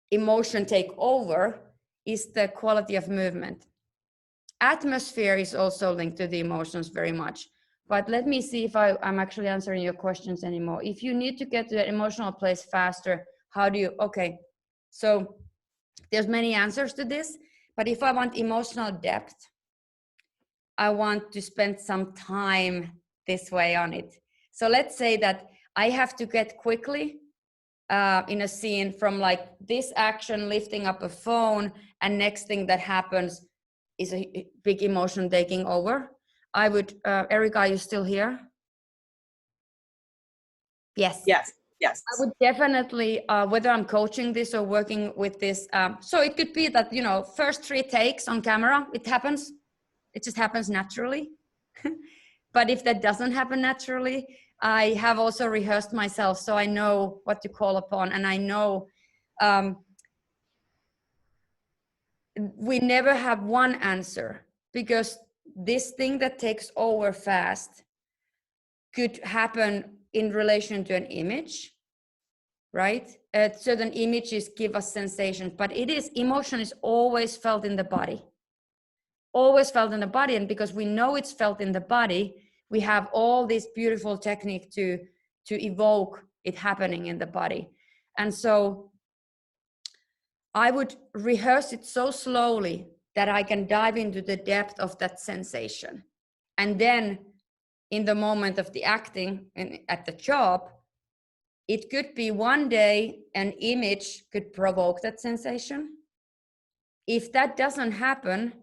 emotion take over is the quality of movement. Atmosphere is also linked to the emotions very much. But let me see if I'm actually answering your questions anymore. If you need to get to the emotional place faster, how do you, okay. So there's many answers to this, but if I want emotional depth, I want to spend some time this way on it. So let's say that I have to get quickly in a scene from like this action, lifting up a phone, and next thing that happens is a big emotion taking over. I would, Erica, are you still here? Yes. Yes. Yes. I would definitely, whether I'm coaching this or working with this, so it could be that, first 3 takes on camera, it happens. It just happens naturally. But if that doesn't happen naturally, I have also rehearsed myself, so I know what to call upon, and I know we never have one answer, because this thing that takes over fast could happen in relation to an image, right? Certain images give us sensations, but emotion is always felt in the body. Always felt in the body, and because we know it's felt in the body, we have all this beautiful technique to evoke it happening in the body. And so I would rehearse it so slowly that I can dive into the depth of that sensation. And then in the moment of the acting and at the job, it could be one day an image could provoke that sensation. If that doesn't happen,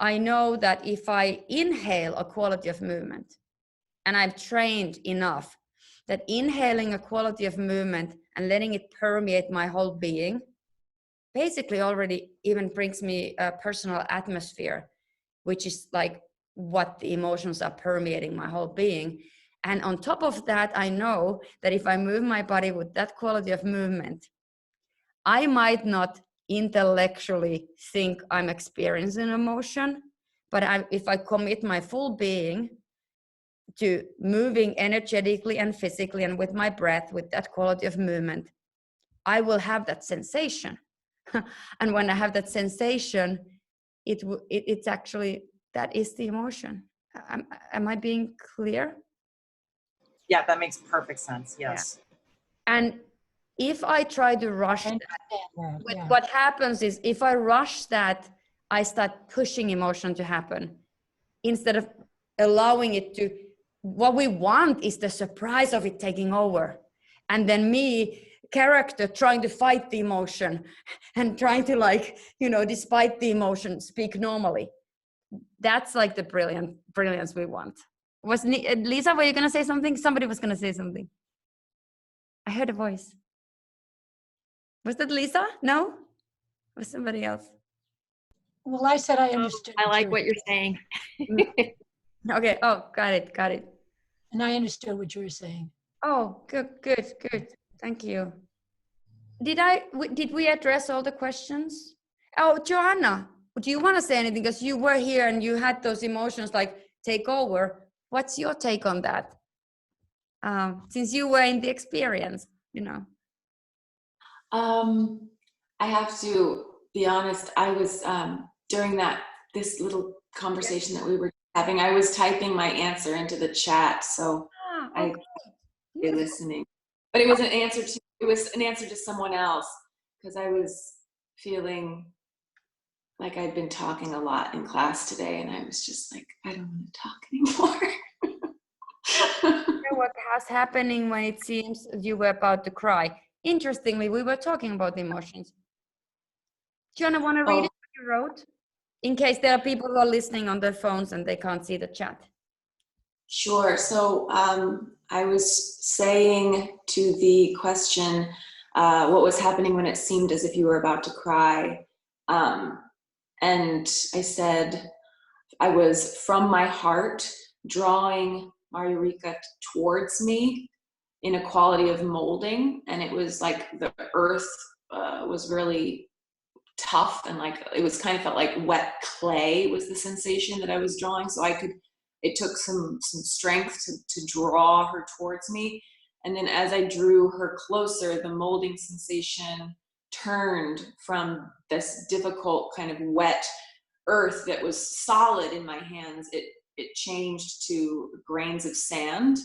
I know that if I inhale a quality of movement, and I've trained enough that inhaling a quality of movement and letting it permeate my whole being basically already even brings me a personal atmosphere, which is like what the emotions are permeating my whole being. And on top of that, I know that if I move my body with that quality of movement, I might not intellectually think I'm experiencing emotion, But if I commit my full being to moving energetically and physically and with my breath, with that quality of movement, I will have that sensation. And when I have that sensation, it's actually, that is the emotion. Am I being clear? Yeah, that makes perfect sense. Yes. Yeah. And if I try to rush that, what happens is, if I rush that, I start pushing emotion to happen instead of allowing it to. What we want is the surprise of it taking over, and then me, character, trying to fight the emotion and trying to, like, despite the emotion, speak normally. That's like the brilliance we want. Lisa, were you gonna say something? Somebody was gonna say something. I heard a voice. Was that Lisa? No? Or somebody else? Well, I said I understood. I like what you're saying. Okay. Oh, got it. And I understood what you were saying. Oh, good. Thank you. Did we address all the questions? Oh, Joanna, do you want to say anything? Because you were here and you had those emotions like take over. What's your take on that? Since you were in the experience, I have to be honest. I was during this little conversation that we were having, I was typing my answer into the chat, so I was listening. But it was an answer to someone else, because I was feeling like I'd been talking a lot in class today, and I was just like, I don't want to talk anymore. What was happening when it seems you were about to cry? Interestingly, we were talking about the emotions. Joanna, want to read it what you wrote? In case there are people who are listening on their phones and they can't see the chat. Sure. So I was saying to the question, what was happening when it seemed as if you were about to cry? And I said, I was from my heart drawing Mariurika towards me in a quality of molding. And it was like the earth was really tough, and like it was kind of felt like wet clay was the sensation that I was drawing. So it took some strength to draw her towards me. And then as I drew her closer, the molding sensation turned from this difficult kind of wet earth that was solid in my hands. It changed to grains of sand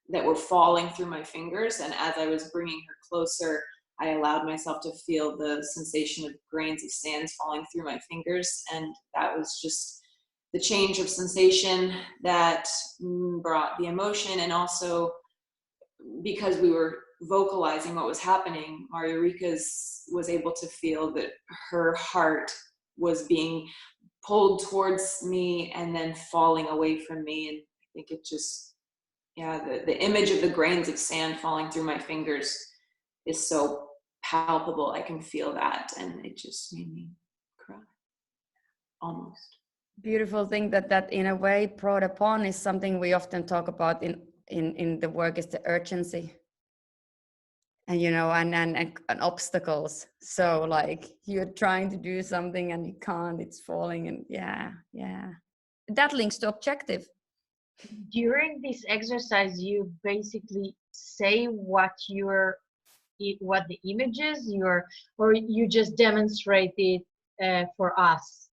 that were falling through my fingers. And as I was bringing her closer, I allowed myself to feel the sensation of grains of sand falling through my fingers. And that was just the change of sensation that brought the emotion. And also, because we were vocalizing what was happening, Mariurika was able to feel that her heart was being pulled towards me and then falling away from me. And I think it just, the image of the grains of sand falling through my fingers is so palpable. I can feel that, and it just made me cry, almost. Beautiful thing that in a way brought upon is something we often talk about in the work, is the urgency. And and obstacles. So like you're trying to do something and you can't, it's falling, and that links to objective. During this exercise, you basically say what the images or you just demonstrate it for us.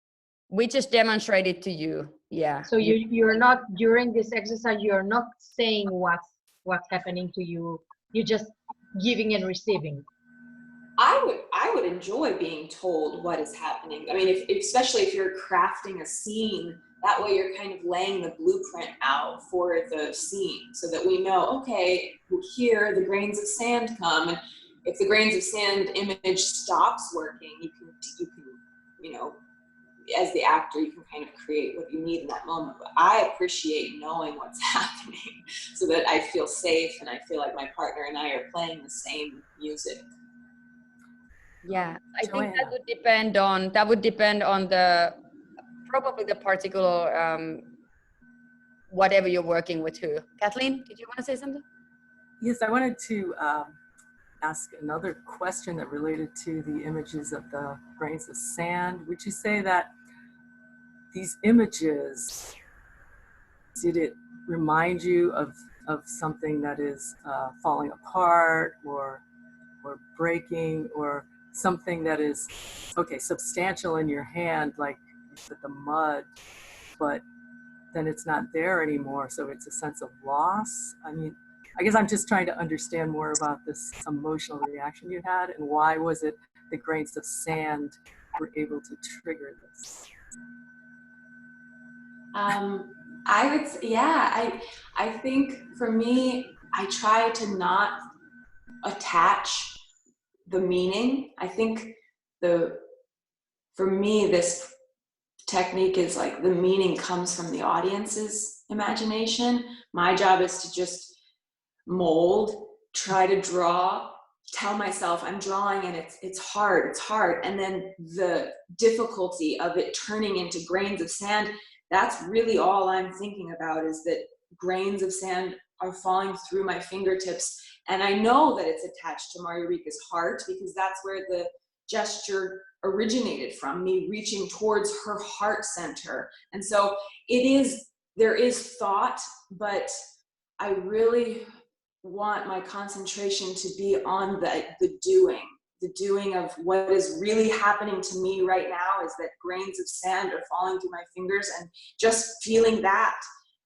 We just demonstrate it to you. Yeah. So you're not, during this exercise, you're not saying what's happening to you. You're just giving and receiving. I would enjoy being told what is happening. I mean, especially if you're crafting a scene, that way you're kind of laying the blueprint out for the scene, so that we know, okay, here the grains of sand come, and if the grains of sand image stops working, you can as the actor, you can kind of create what you need in that moment. But I appreciate knowing what's happening, so that I feel safe and I feel like my partner and I are playing the same music. Yeah, I think that would depend on probably the particular whatever you're working with. Who? Kathleen, did you want to say something? Yes, I wanted to ask another question that related to the images of the grains of sand. Would you say that these images, did it remind you of something that is falling apart or breaking, or something that is, okay, substantial in your hand, like with the mud, but then it's not there anymore, so it's a sense of loss? I mean, I guess I'm just trying to understand more about this emotional reaction you had, and why was it the grains of sand were able to trigger this? I think for me, I try to not attach the meaning. I think for me, this technique is like the meaning comes from the audience's imagination. My job is to just mold, try to draw, tell myself I'm drawing and it's hard. And then the difficulty of it turning into grains of sand, that's really all I'm thinking about, is that grains of sand are falling through my fingertips. And I know that it's attached to Margarika's heart, because that's where the gesture originated from, me reaching towards her heart center. And so there is thought, but I really want my concentration to be on the doing of what is really happening to me right now, is that grains of sand are falling through my fingers, and just feeling that.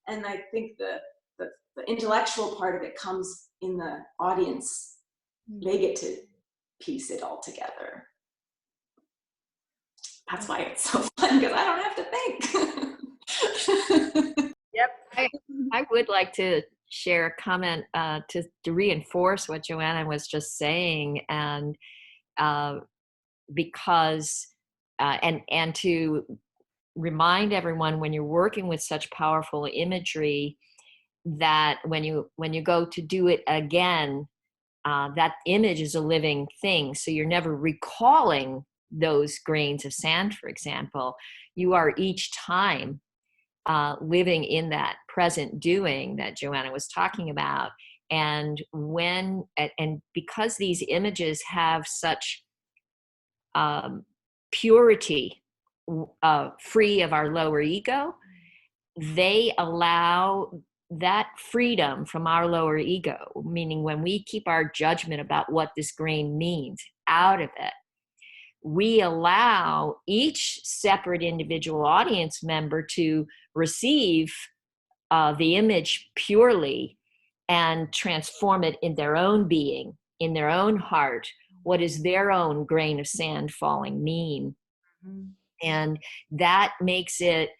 And I think the intellectual part of it comes in the audience. They get to piece it all together. That's why it's so fun, because I don't have to think. Yep. I would like to share a comment to reinforce what Joanna was just saying, and because and to remind everyone, when you're working with such powerful imagery, that when you go to do it again, that image is a living thing. So you're never recalling those grains of sand, for example. You are each time living in that present doing that Joanna was talking about. And because these images have such purity, free of our lower ego, they allow that freedom from our lower ego, meaning when we keep our judgment about what this grain means out of it, we allow each separate individual audience member to receive the image purely and transform it in their own being, in their own heart. What is their own grain of sand falling mean? Mm-hmm. And that makes it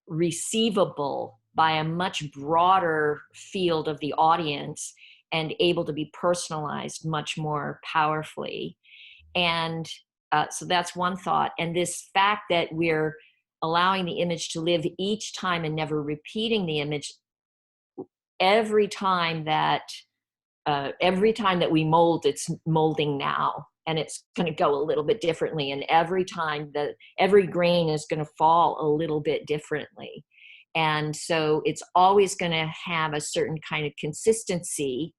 receivable by a much broader field of the audience, and able to be personalized much more powerfully. And so that's one thought. And this fact that we're allowing the image to live each time and never repeating the image, every time that we mold, it's molding now, and it's going to go a little bit differently. And every time every grain is going to fall a little bit differently. And so it's always going to have a certain kind of consistency,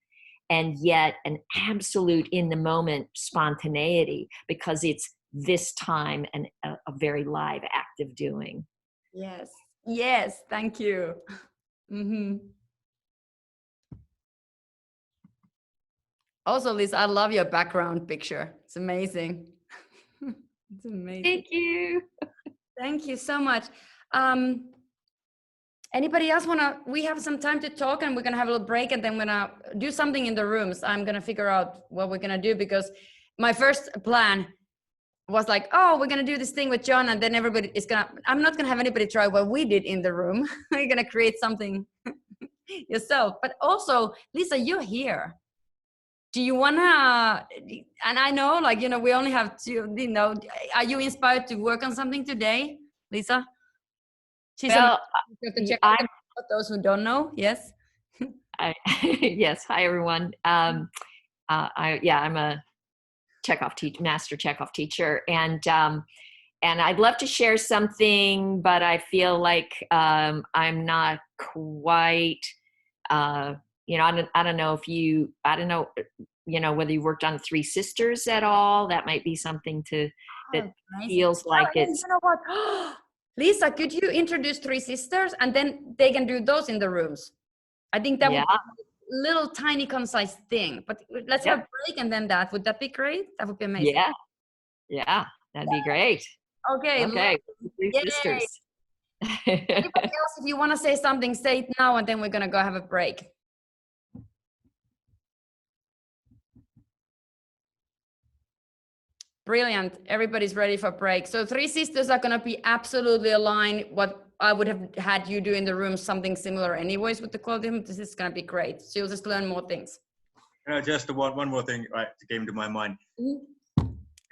and yet an absolute in the moment spontaneity, because it's this time and a very live, active doing. Yes, thank you. Mm-hmm. Also, Liz, I love your background picture. It's amazing. It's amazing. Thank you. Thank you so much. Anybody else we have some time to talk, and we're gonna have a little break, and then we're gonna do something in the rooms. I'm gonna figure out what we're gonna do, because my first plan was like, oh, we're gonna do this thing with John, and then I'm not gonna have anybody try what we did in the room. You're gonna create something yourself. But also, Lisa, you're here. Do you wanna, and I know, we only have two, are you inspired to work on something today, Lisa? Well, for those who don't know, yes. Yes. Hi, everyone. I'm a Chekhov master Chekhov teacher, and I'd love to share something, but I feel like I'm not quite. I don't know whether you worked on Three Sisters at all. That might be something to that Amazing. feels like Oh, and it's, you know what? Lisa, could you introduce Three Sisters and then they can do those in the rooms? I think that would yeah, be a little tiny concise thing, but let's have a break and then that. Would that be great? That would be amazing. yeah, that'd be great. Okay. Okay, Three Yay. Sisters. Anybody else, if you want to say something, say it now and then we're going to go have a break. Brilliant. Everybody's ready for break. So Three Sisters are going to be absolutely aligned. What I would have had you do in the room, something similar anyways with the quality. This is going to be great. So you'll just learn more things. Just one more thing came to my mind.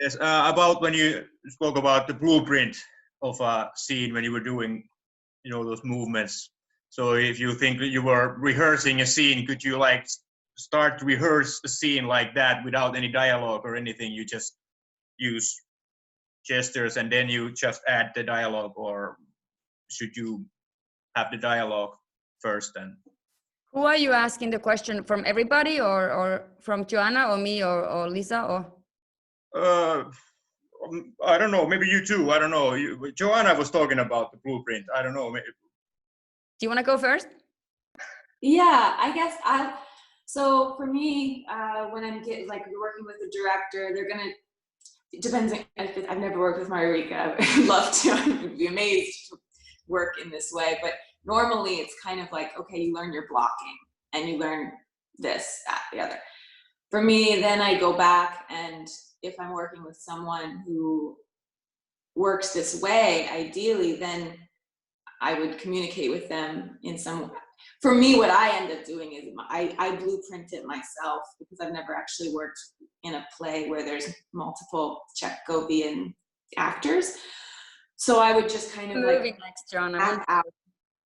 Yes, about when you spoke about the blueprint of a scene when you were doing, those movements. So if you think you were rehearsing a scene, could you like start to rehearse a scene like that without any dialogue or anything? You just use gestures and then you just add the dialogue, or should you have the dialogue first then? Who are you asking the question from? Everybody or from Joanna or me or Lisa or? I don't know. Maybe you too. I don't know. Joanna was talking about the blueprint. I don't know. Maybe. Do you want to go first? Yeah, I guess so for me, when I'm working with the director, it depends. I've never worked with Marika. I'd love to. I'd be amazed to work in this way. But normally it's kind of like, okay, you learn your blocking and you learn this, that, the other. For me, then I go back, and if I'm working with someone who works this way, ideally, then I would communicate with them in some way. For me, what I end up doing is I blueprint it myself, because I've never actually worked in a play where there's multiple Chekhovian actors. So I would just kind of map out.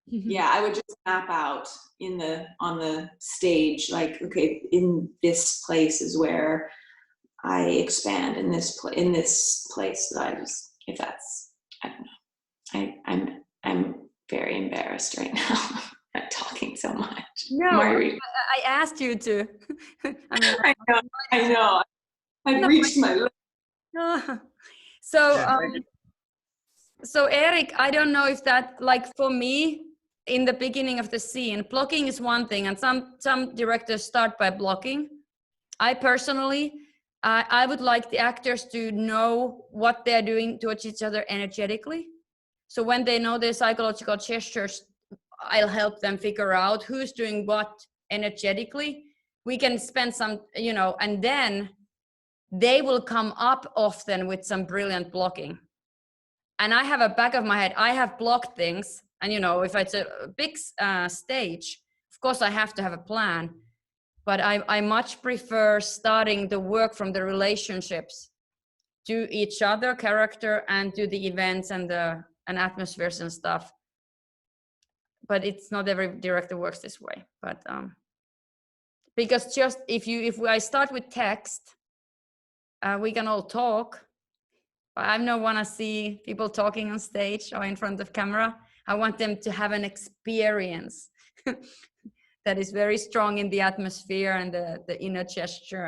Yeah, I would just map out on the stage, like, okay, in this place is where I expand, in this place that I don't know. I'm very embarrassed right now. I'm talking so much. No, Marguerite. I asked you to. I know. I've reached my limit. So Eric, I don't know if that, like for me, in the beginning of the scene, blocking is one thing, and some directors start by blocking. I personally, I would like the actors to know what they're doing towards each other energetically. So when they know their psychological gestures, I'll help them figure out who's doing what energetically. We can spend some, and then they will come up often with some brilliant blocking. And I have a back of my head, I have blocked things. And, if it's a big stage, of course I have to have a plan. But I much prefer starting the work from the relationships to each other, character, and to the events and atmospheres and stuff. But it's not every director works this way. But because just if I start with text, we can all talk. But I don't want to see people talking on stage or in front of camera. I want them to have an experience that is very strong in the atmosphere and the inner gesture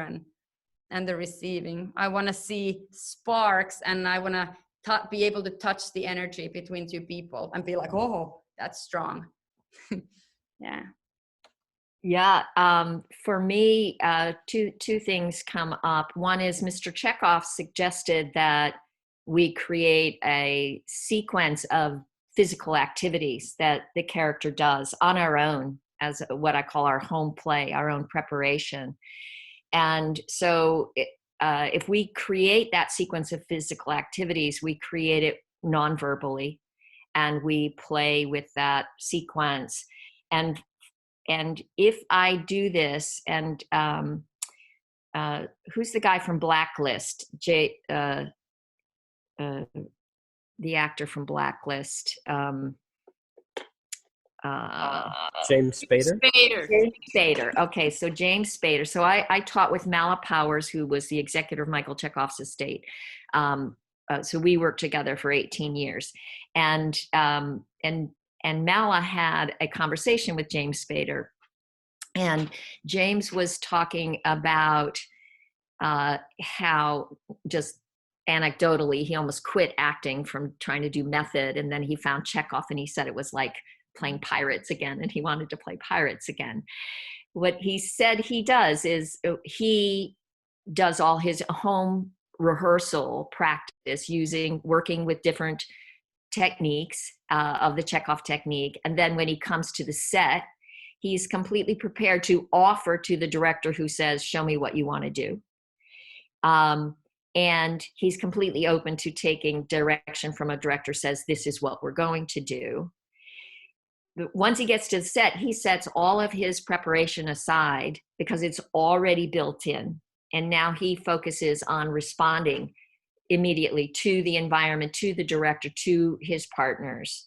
and the receiving. I want to see sparks, and I want to be able to touch the energy between two people and be like, oh, that's strong. Yeah. Yeah, for me, two things come up. One is Mr. Chekhov suggested that we create a sequence of physical activities that the character does on our own, as what I call our home play, our own preparation. And so if we create that sequence of physical activities, we create it non-verbally, and we play with that sequence. And if I do this, and who's the guy from Blacklist? The actor from Blacklist. James Spader? James Spader. Okay, so James Spader. So I taught with Mala Powers, who was the executor of Michael Chekhov's estate. So we worked together for 18 years. And Mala had a conversation with James Spader. And James was talking about how just anecdotally, he almost quit acting from trying to do method. And then he found Chekhov and he said it was like playing pirates again, and he wanted to play pirates again. What he said he does is he does all his home rehearsal practice working with different techniques of the Chekhov technique. And then when he comes to the set, he's completely prepared to offer to the director who says, show me what you want to do. And he's completely open to taking direction from a director says, this is what we're going to do. Once he gets to the set, he sets all of his preparation aside because it's already built in. And now he focuses on responding immediately to the environment, to the director, to his partners,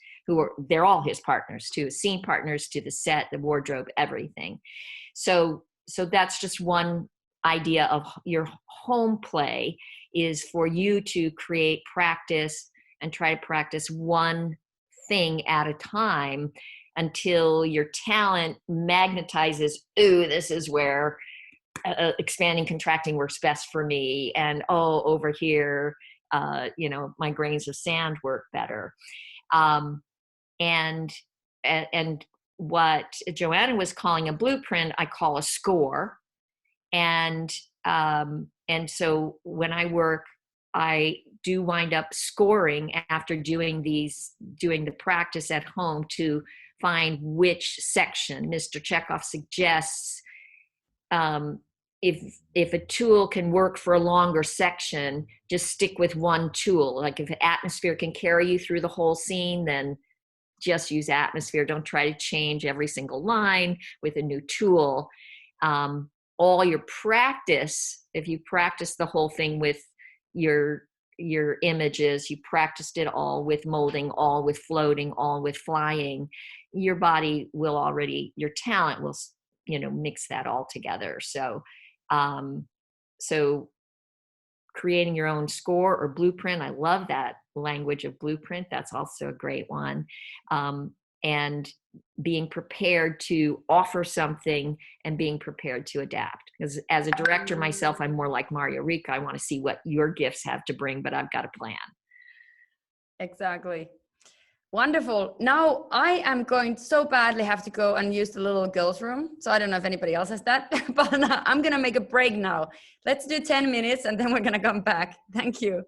they're all his partners, to his scene partners, to the set, the wardrobe, everything. So that's just one idea of your home play, is for you to create practice and try to practice one thing at a time until your talent magnetizes, ooh, this is where expanding, contracting works best for me. And, oh, over here, my grains of sand work better. And what Joanna was calling a blueprint, I call a score. And so when I work, I do wind up scoring after doing the practice at home to find which section Mr. Chekhov suggests. If a tool can work for a longer section, just stick with one tool. Like if atmosphere can carry you through the whole scene, then just use atmosphere. Don't try to change every single line with a new tool. All your practice, if you practice the whole thing with your images, you practiced it all with molding, all with floating, all with flying, your body will already, your talent will, mix that all together. So creating your own score or blueprint, I love that language of blueprint. That's also a great one. And being prepared to offer something and being prepared to adapt. Because as a director myself, I'm more like Mario Rica. I want to see what your gifts have to bring, but I've got a plan. Exactly. Wonderful. Now I am going so badly have to go and use the little girls' room. So I don't know if anybody else has that, but I'm going to make a break now. Let's do 10 minutes and then we're going to come back. Thank you.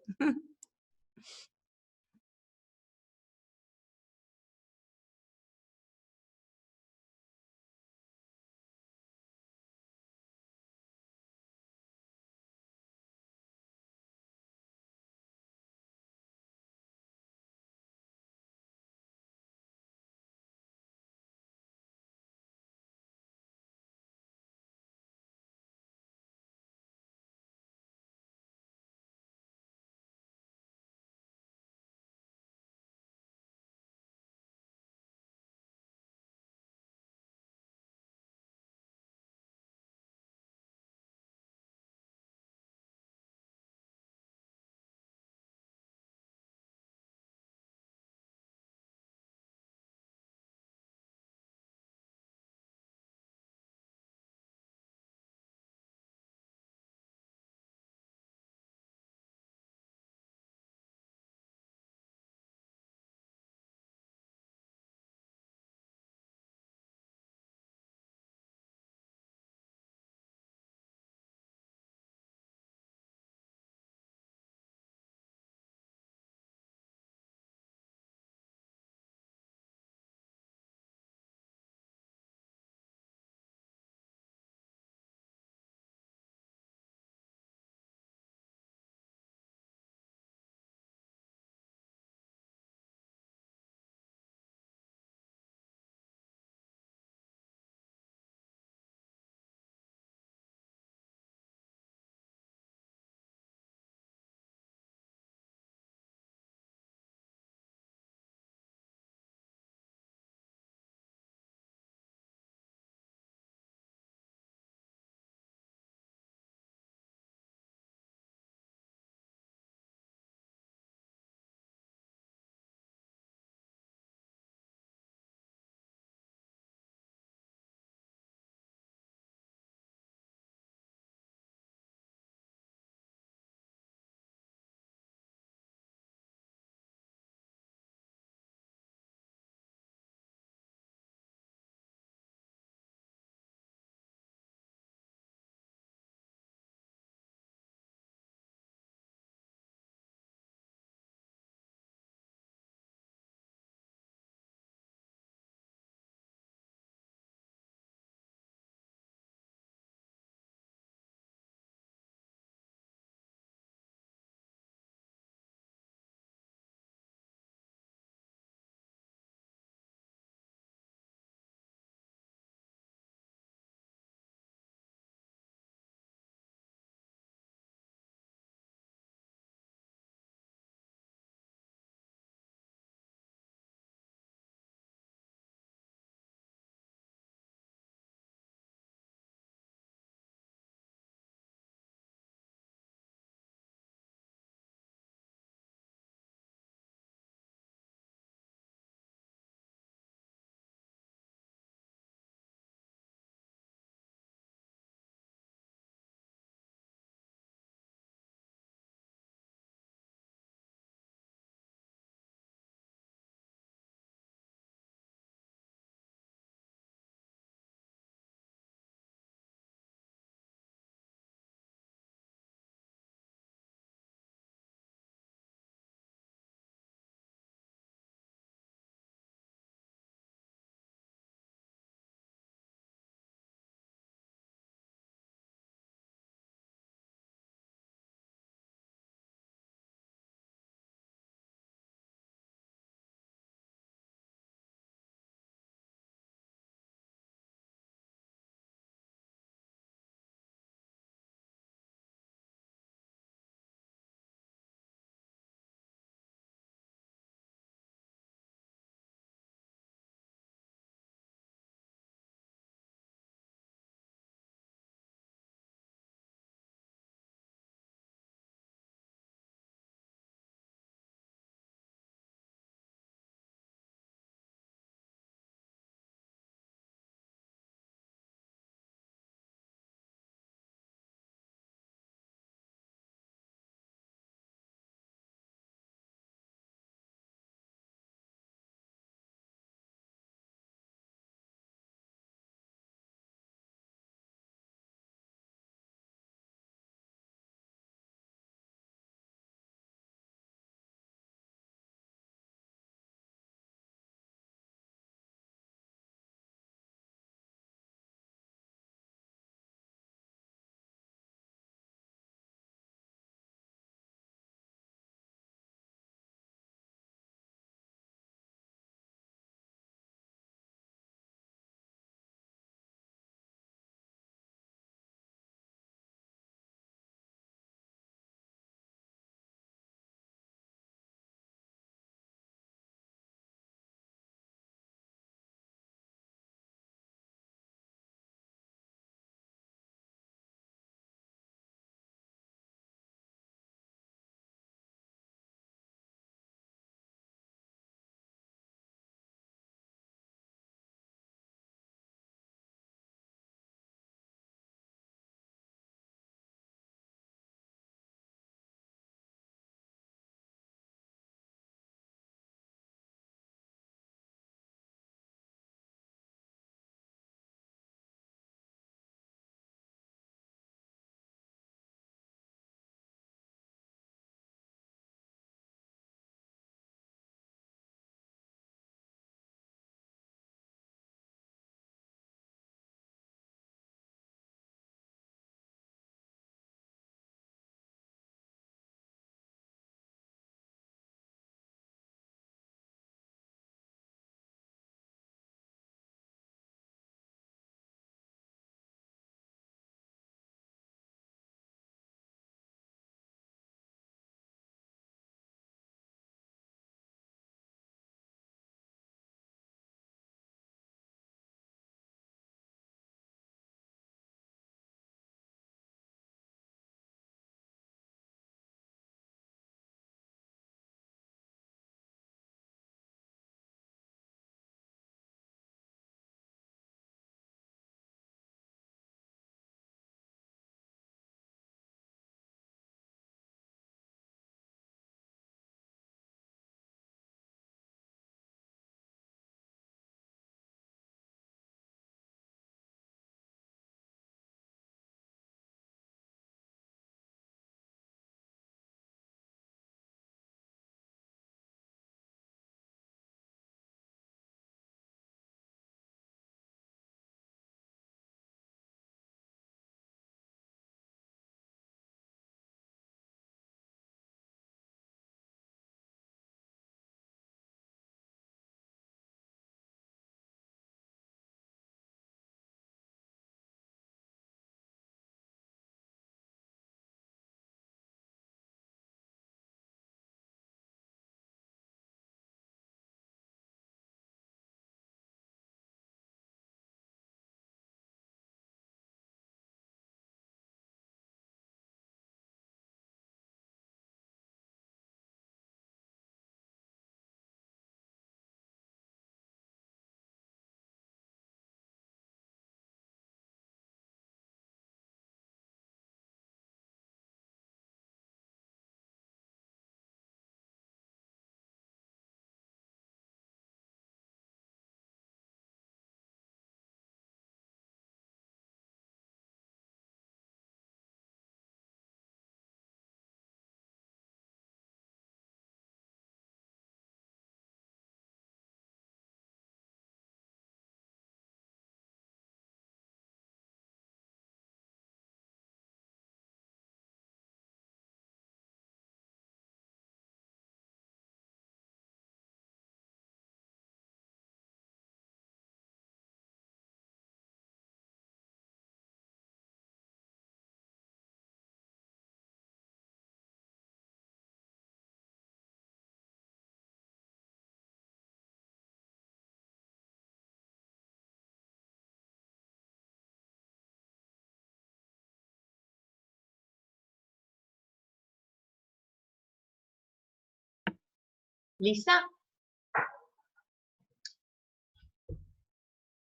Lisa?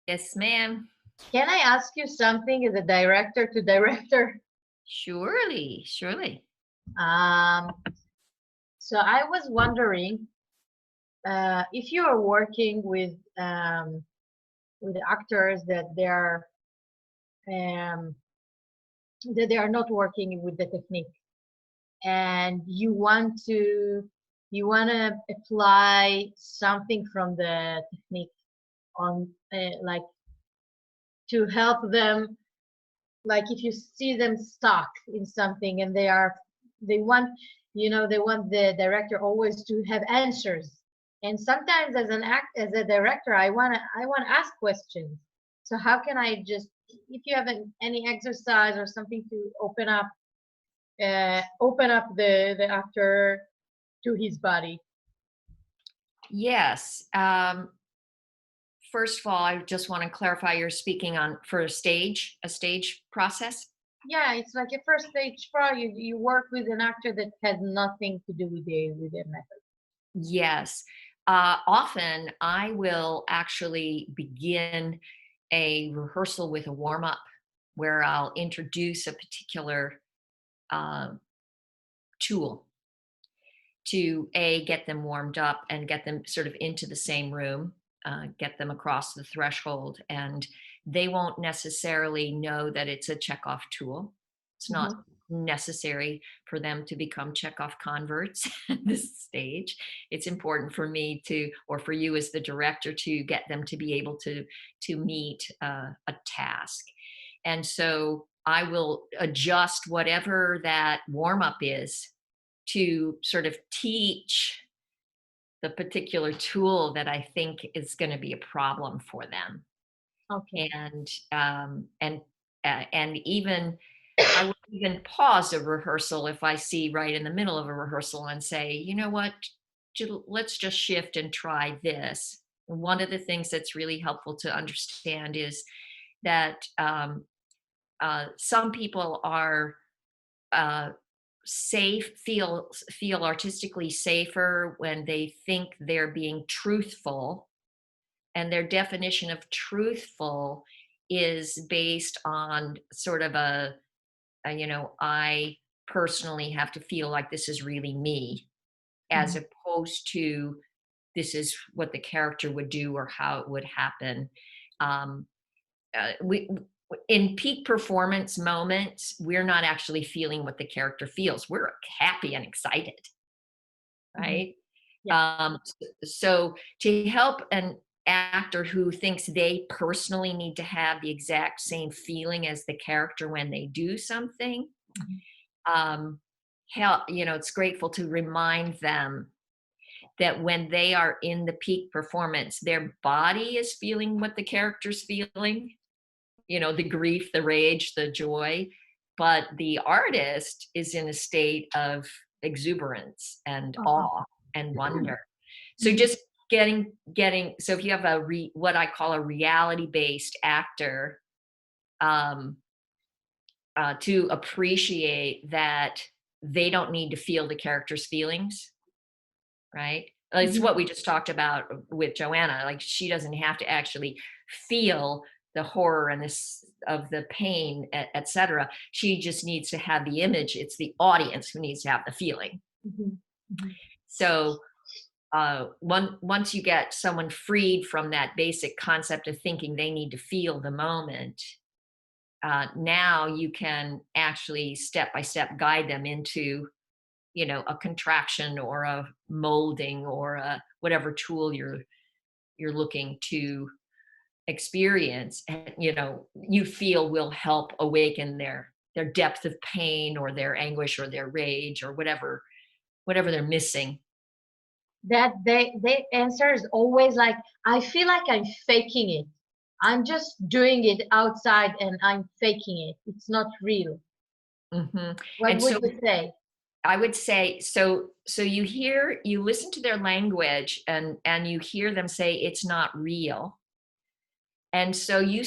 Yes, ma'am. Can I ask you something as a director to director? Surely, surely. So I was wondering if you are working with actors that they are not working with the technique, and you want to apply something from the technique on like to help them, like if you see them stuck in something and they want the director always to have answers, and sometimes as a director I want to ask questions. So how can I just, if you have any exercise or something to open up the actor to his body? Yes. First of all, I just want to clarify you're speaking for a stage process. Yeah, it's like a first stage trial. You work with an actor that has nothing to do with the method. Yes. Often I will actually begin a rehearsal with a warm-up where I'll introduce a particular tool to get them warmed up and get them sort of into the same room, get them across the threshold, and they won't necessarily know that it's a Chekhov tool. It's not necessary for them to become Chekhov converts at this stage. It's important for me to, or for you as the director, to get them to be able to meet a task. And so I will adjust whatever that warm-up is to sort of teach the particular tool that I think is going to be a problem for them. Okay. And even I would even pause a rehearsal if I see right in the middle of a rehearsal and say, you know what, let's just shift and try this. One of the things that's really helpful to understand is that some people are feel artistically safer when they think they're being truthful, and their definition of truthful is based on sort of I personally have to feel like this is really me, as opposed to this is what the character would do or how it would happen. We in peak performance moments, we're not actually feeling what the character feels. We're happy and excited, right? Yeah. So to help an actor who thinks they personally need to have the exact same feeling as the character when they do something, it's grateful to remind them that when they are in the peak performance, their body is feeling what the character's feeling. The grief, the rage, the joy, but the artist is in a state of exuberance and awe and wonder. So just getting, so if you have what I call a reality-based actor, to appreciate that they don't need to feel the character's feelings, right? It's what we just talked about with Joanna. Like, she doesn't have to actually feel the horror and of the pain, etc. She just needs to have the image. It's the audience who needs to have the feeling. So once you get someone freed from that basic concept of thinking they need to feel the moment, now you can actually step by step guide them into a contraction or a molding or whatever tool you're looking to experience, and you feel will help awaken their depth of pain or their anguish or their rage or whatever they're missing. That the answer is always like, I feel like I'm faking it. I'm just doing it outside and I'm faking it. It's not real. What would you say? I would say, so you listen to their language and you hear them say it's not real. And so you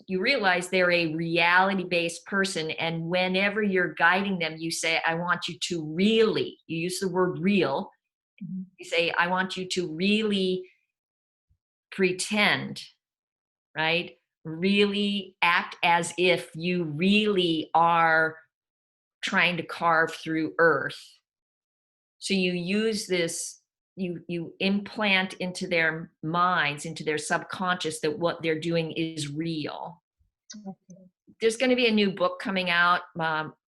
realize they're a reality-based person. And whenever you're guiding them, you say, I want you to really, you use the word real, You say, I want you to really pretend, right? Really act as if you really are trying to carve through earth. So you use this, you implant into their minds, into their subconscious, that what they're doing is real. Okay. There's going to be a new book coming out,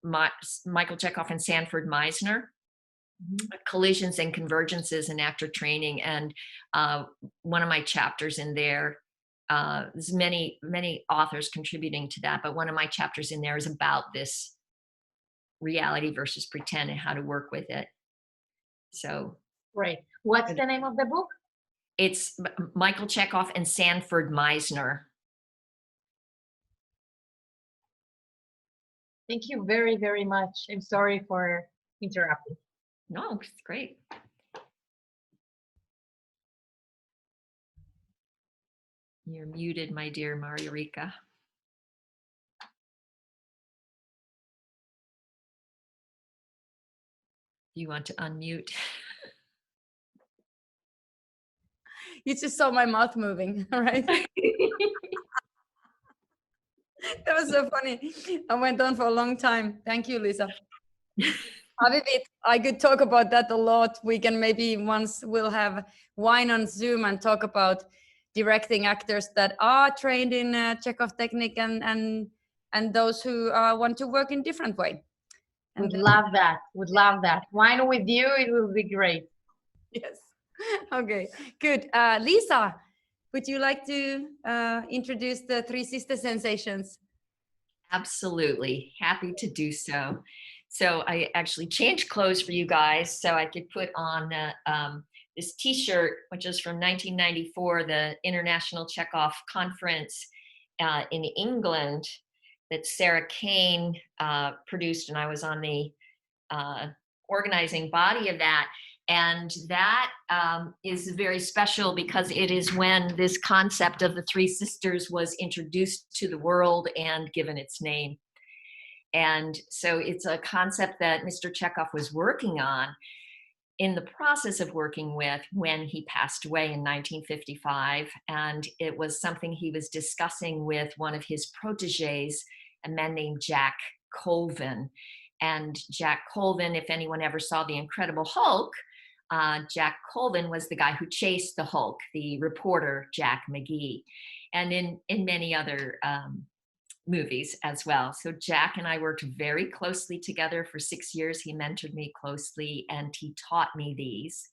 Michael Chekhov and Sanford Meisner, Collisions and Convergences in Actor Training. And one of my chapters in there, there's many authors contributing to that, but one of my chapters in there is about this reality versus pretend and how to work with it. So Great. What's the name of the book? it's Michael Chekhov and Sanford Meisner. Thank you very, very much. I'm sorry for interrupting. No, it's great. You're muted, my dear Mariurika. You want to unmute? You just saw my mouth moving, right? That was so funny. I went on for a long time. Thank you, Lisa. I could talk about that a lot. We can maybe once we'll have wine on Zoom and talk about directing actors that are trained in Chekhov technique and those who want to work in different way. Would love that. Would love that. Wine with you, it will be great. Yes. Okay, good. Lisa, would you like to introduce the Three Sister Sensations? Absolutely. Happy to do so. So I actually changed clothes for you guys so I could put on this t-shirt, which is from 1994, the International Chekhov Conference in England that Sarah Kane produced, and I was on the organizing body of that. And that is very special because it is when this concept of the Three Sisters was introduced to the world and given its name. And so it's a concept that Mr. Chekhov was working on, in the process of working with, when he passed away in 1955. And it was something he was discussing with one of his proteges, a man named Jack Colvin. And Jack Colvin, if anyone ever saw The Incredible Hulk, Jack Colvin was the guy who chased the Hulk, the reporter Jack McGee, and in many other movies as well. So Jack and I worked very closely together for 6 years. He mentored me closely and he taught me these.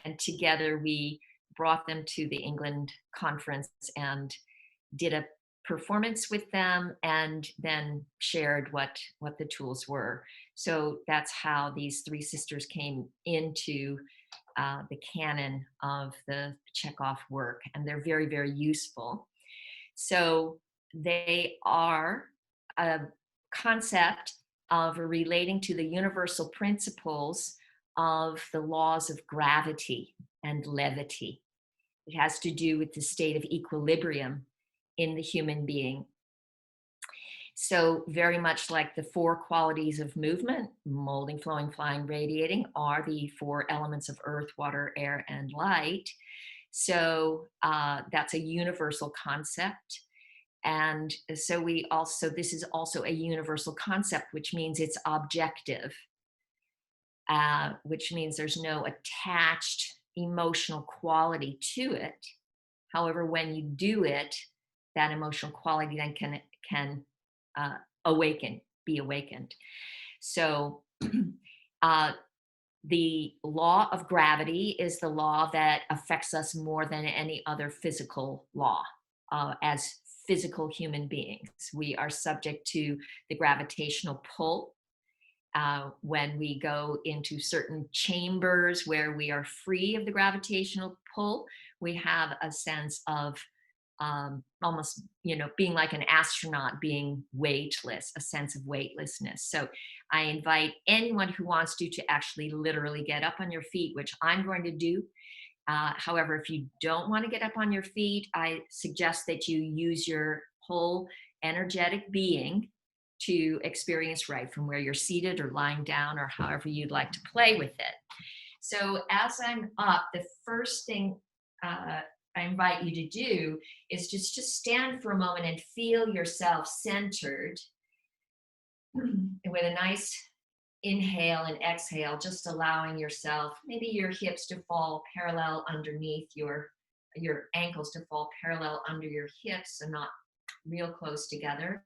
And together we brought them to the England conference and did a performance with them and then shared what the tools were. So that's how these Three Sisters came into the canon of the Chekhov work, and they're very, very useful. So they are a concept of relating to the universal principles of the laws of gravity and levity. It has to do with the state of equilibrium in the human being. So very much like the four qualities of movement, molding, flowing, flying, radiating, are the four elements of earth, water, air, and light. So that's a universal concept. And so this is also a universal concept, which means it's objective, which means there's no attached emotional quality to it. However, when you do it, that emotional quality then can be awakened. So the law of gravity is the law that affects us more than any other physical law. As physical human beings, we are subject to the gravitational pull. When we go into certain chambers where we are free of the gravitational pull, we have a sense of almost, being like an astronaut, being weightless, a sense of weightlessness. So I invite anyone who wants to actually literally get up on your feet, which I'm going to do. However, if you don't want to get up on your feet, I suggest that you use your whole energetic being to experience right from where you're seated or lying down or however you'd like to play with it. So as I'm up, the first thing I invite you to do is just stand for a moment and feel yourself centered with a nice inhale and exhale, just allowing yourself, maybe your hips to fall parallel underneath your ankles, to fall parallel under your hips and not real close together.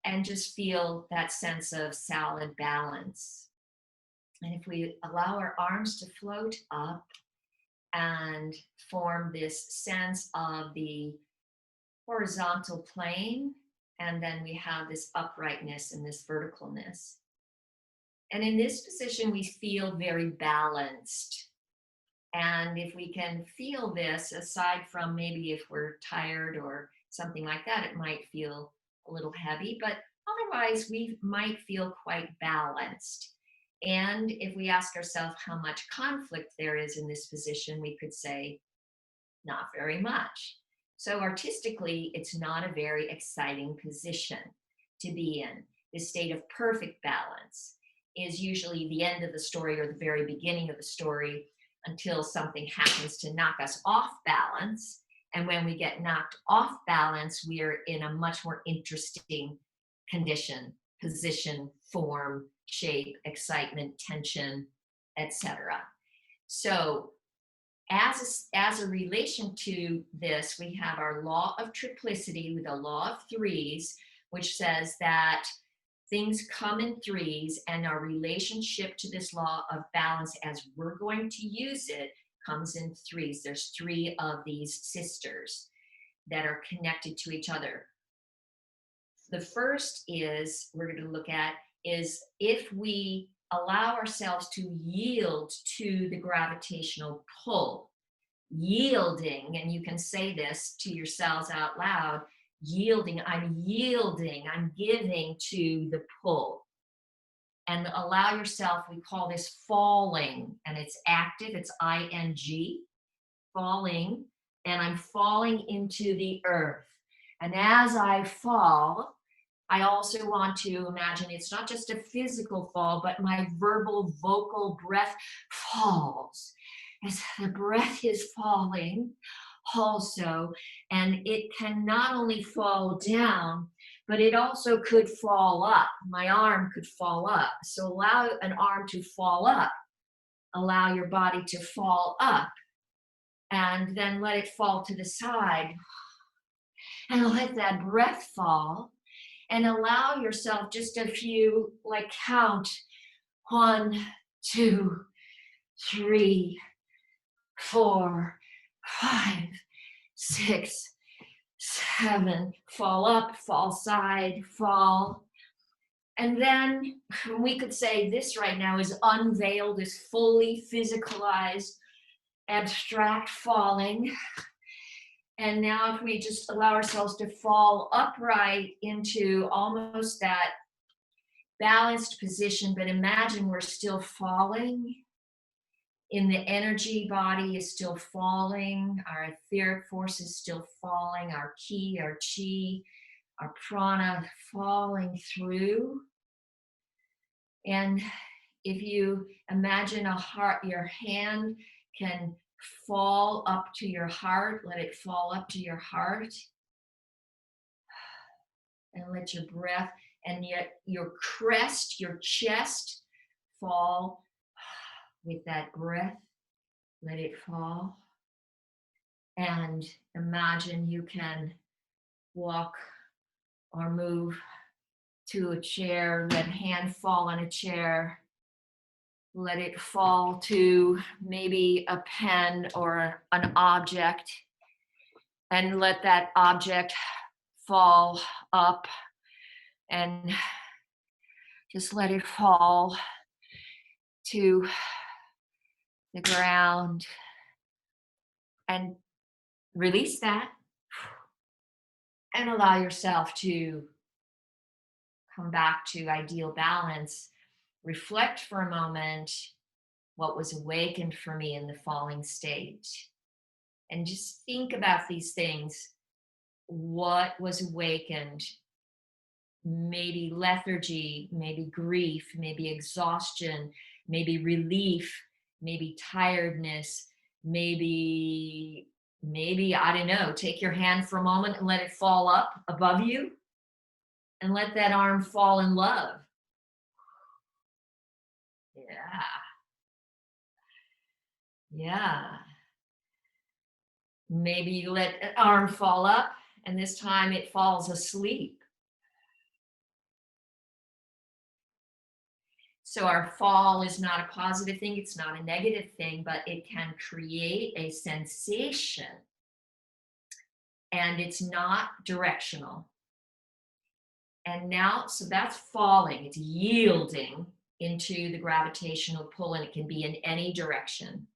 And just feel that sense of solid balance. And if we allow our arms to float up and form this sense of the horizontal plane, and then we have this uprightness and this verticalness. And in this position, we feel very balanced. And if we can feel this, aside from maybe if we're tired or something like that, it might feel a little heavy, but otherwise we might feel quite balanced. And if we ask ourselves how much conflict there is in this position, we could say, not very much. So artistically, it's not a very exciting position to be in. This state of perfect balance is usually the end of the story or the very beginning of the story, until something happens to knock us off balance. And when we get knocked off balance, we're in a much more interesting condition, position, form, shape, excitement, tension, etc. So as a relation to this, we have our law of triplicity with a law of threes, which says that things come in threes, and our relationship to this law of balance, as we're going to use it, comes in threes. There's three of these sisters that are connected to each other. The first is, we're going to look at, is if we allow ourselves to yield to the gravitational pull. Yielding, and you can say this to yourselves out loud, yielding, I'm giving to the pull. And allow yourself, we call this falling, and it's active, it's ing, falling, and I'm falling into the earth. And as I fall, I also want to imagine it's not just a physical fall, but my verbal, vocal breath falls. As the breath is falling also, and it can not only fall down, but it also could fall up. My arm could fall up. So allow an arm to fall up. Allow your body to fall up. And then let it fall to the side. And let that breath fall. And allow yourself just a few, like count 1, 2, 3, 4, 5, 6, 7, fall up, fall side, fall. And then we could say this right now is unveiled, is fully physicalized, abstract falling. And now if we just allow ourselves to fall upright into almost that balanced position, but imagine we're still falling. In the energy body is still falling, our etheric force is still falling, our ki, our chi, our prana falling through. And if you imagine a heart, your hand can fall up to your heart, let it fall up to your heart. And let your breath and yet your crest, your chest fall with that breath. Let it fall. And imagine you can walk or move to a chair, let hand fall on a chair. Let it fall to maybe a pen or an object, and let that object fall up, and just let it fall to the ground, and release that, and allow yourself to come back to ideal balance. Reflect for a moment what was awakened for me in the falling state. And just think about these things. What was awakened? Maybe lethargy, maybe grief, maybe exhaustion, maybe relief, maybe tiredness, maybe, I don't know, take your hand for a moment and let it fall up above you and let that arm fall in love. Yeah. Yeah. Maybe you let an arm fall up and this time it falls asleep. So our fall is not a positive thing, it's not a negative thing, but it can create a sensation. And it's not directional. And now, so that's falling, it's yielding into the gravitational pull, and it can be in any direction.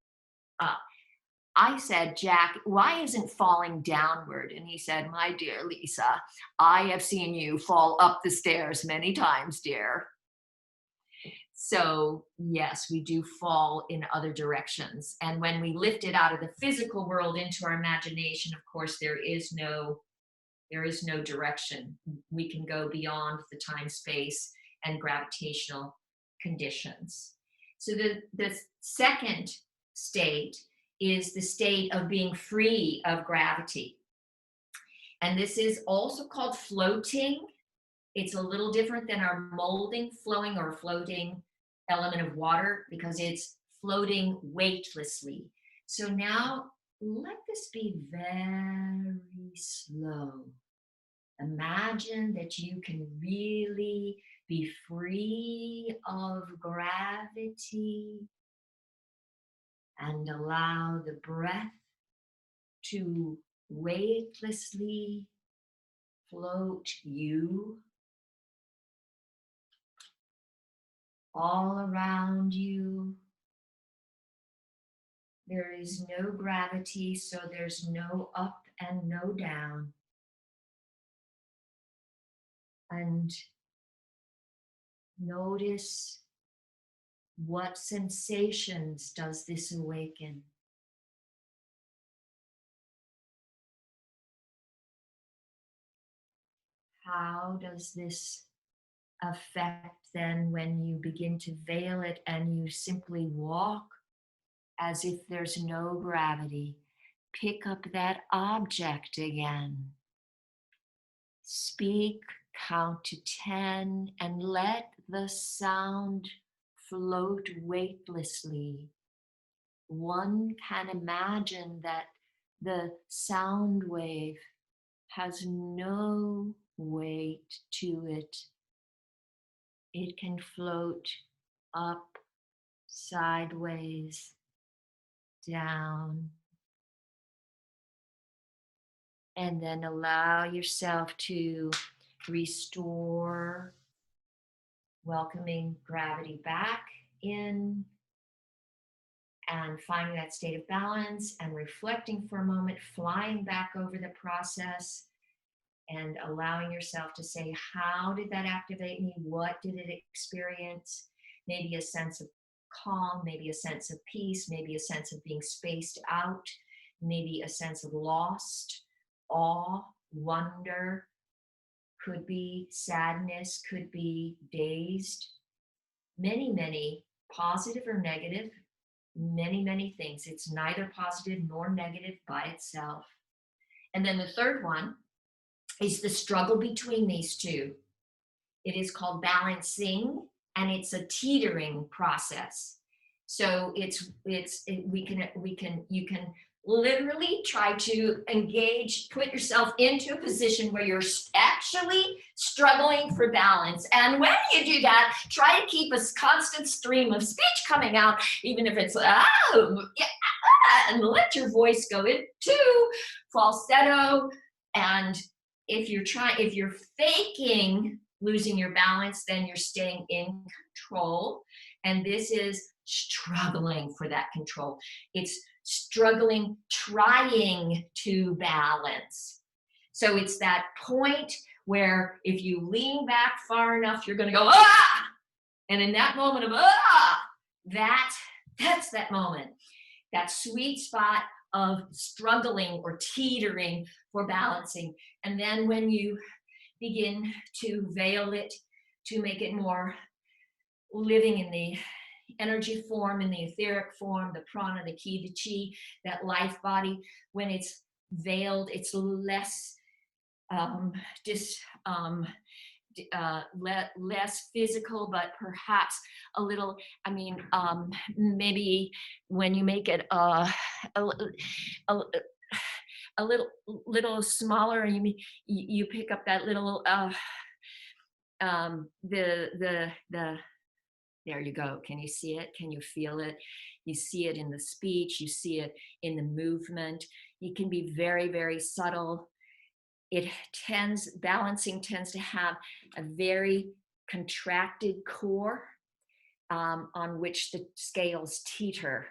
I said, Jack, why isn't falling downward? And he said, my dear Lisa, I have seen you fall up the stairs many times, dear. So yes, we do fall in other directions. And when we lift it out of the physical world into our imagination, of course, there is no direction. We can go beyond the time, space, and gravitational conditions. So the second state is the state of being free of gravity. And this is also called floating. It's a little different than our molding, flowing, or floating element of water, because it's floating weightlessly. So now let this be very slow. Imagine that you can really be free of gravity and allow the breath to weightlessly float you all around you. There is no gravity, so there's no up and no down. And notice, what sensations does this awaken? How does this affect then when you begin to veil it and you simply walk as if there's no gravity? Pick up that object again. Speak, count to 10, and let the sound float weightlessly. One can imagine that the sound wave has no weight to it. It can float up, sideways, down. And then allow yourself to restore, welcoming gravity back in, and finding that state of balance and reflecting for a moment, flying back over the process and allowing yourself to say, how did that activate me? What did it experience? Maybe a sense of calm, maybe a sense of peace, maybe a sense of being spaced out, maybe a sense of lost, awe, wonder, could be sadness, could be dazed. Many, many, positive or negative, many, many things. It's neither positive nor negative by itself. And then the third one is the struggle between these two. It is called balancing, and it's a teetering process. So you can literally try to engage, put yourself into a position where you're actually struggling for balance. And when you do that, try to keep a constant stream of speech coming out, even if it's, and let your voice go into falsetto. And if you're faking losing your balance, then you're staying in control. And this is struggling for that control. It's struggling, trying to balance. So it's that point where if you lean back far enough, you're going to go, ah! And in that moment of, ah! That's that moment, that sweet spot of struggling or teetering for balancing. And then when you begin to veil it, to make it more living energy form and the etheric form, the prana, the ki, the chi, that life body, when it's veiled, it's less less physical, but perhaps a little, I mean, maybe when you make it a little smaller, you pick up that little there you go. Can you see it? Can you feel it? You see it in the speech, you see it in the movement. It can be very, very subtle. Balancing tends to have a very contracted core on which the scales teeter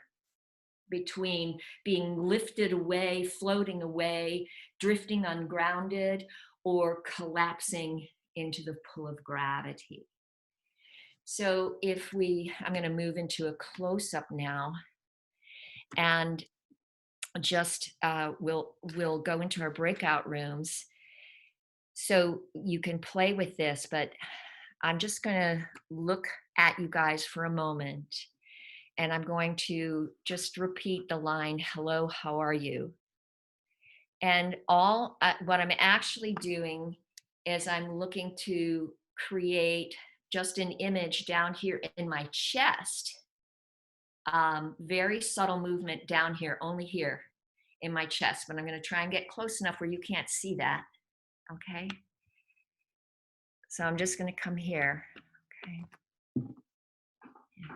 between being lifted away, floating away, drifting ungrounded, or collapsing into the pull of gravity. So I'm going to move into a close-up now, and just we'll go into our breakout rooms. So you can play with this, but I'm just going to look at you guys for a moment, and I'm going to just repeat the line, hello, how are you? And what I'm actually doing is I'm looking to create just an image down here in my chest, very subtle movement down here, only here in my chest, but I'm going to try and get close enough where you can't see that. Okay. So I'm just going to come here. Okay. Yeah.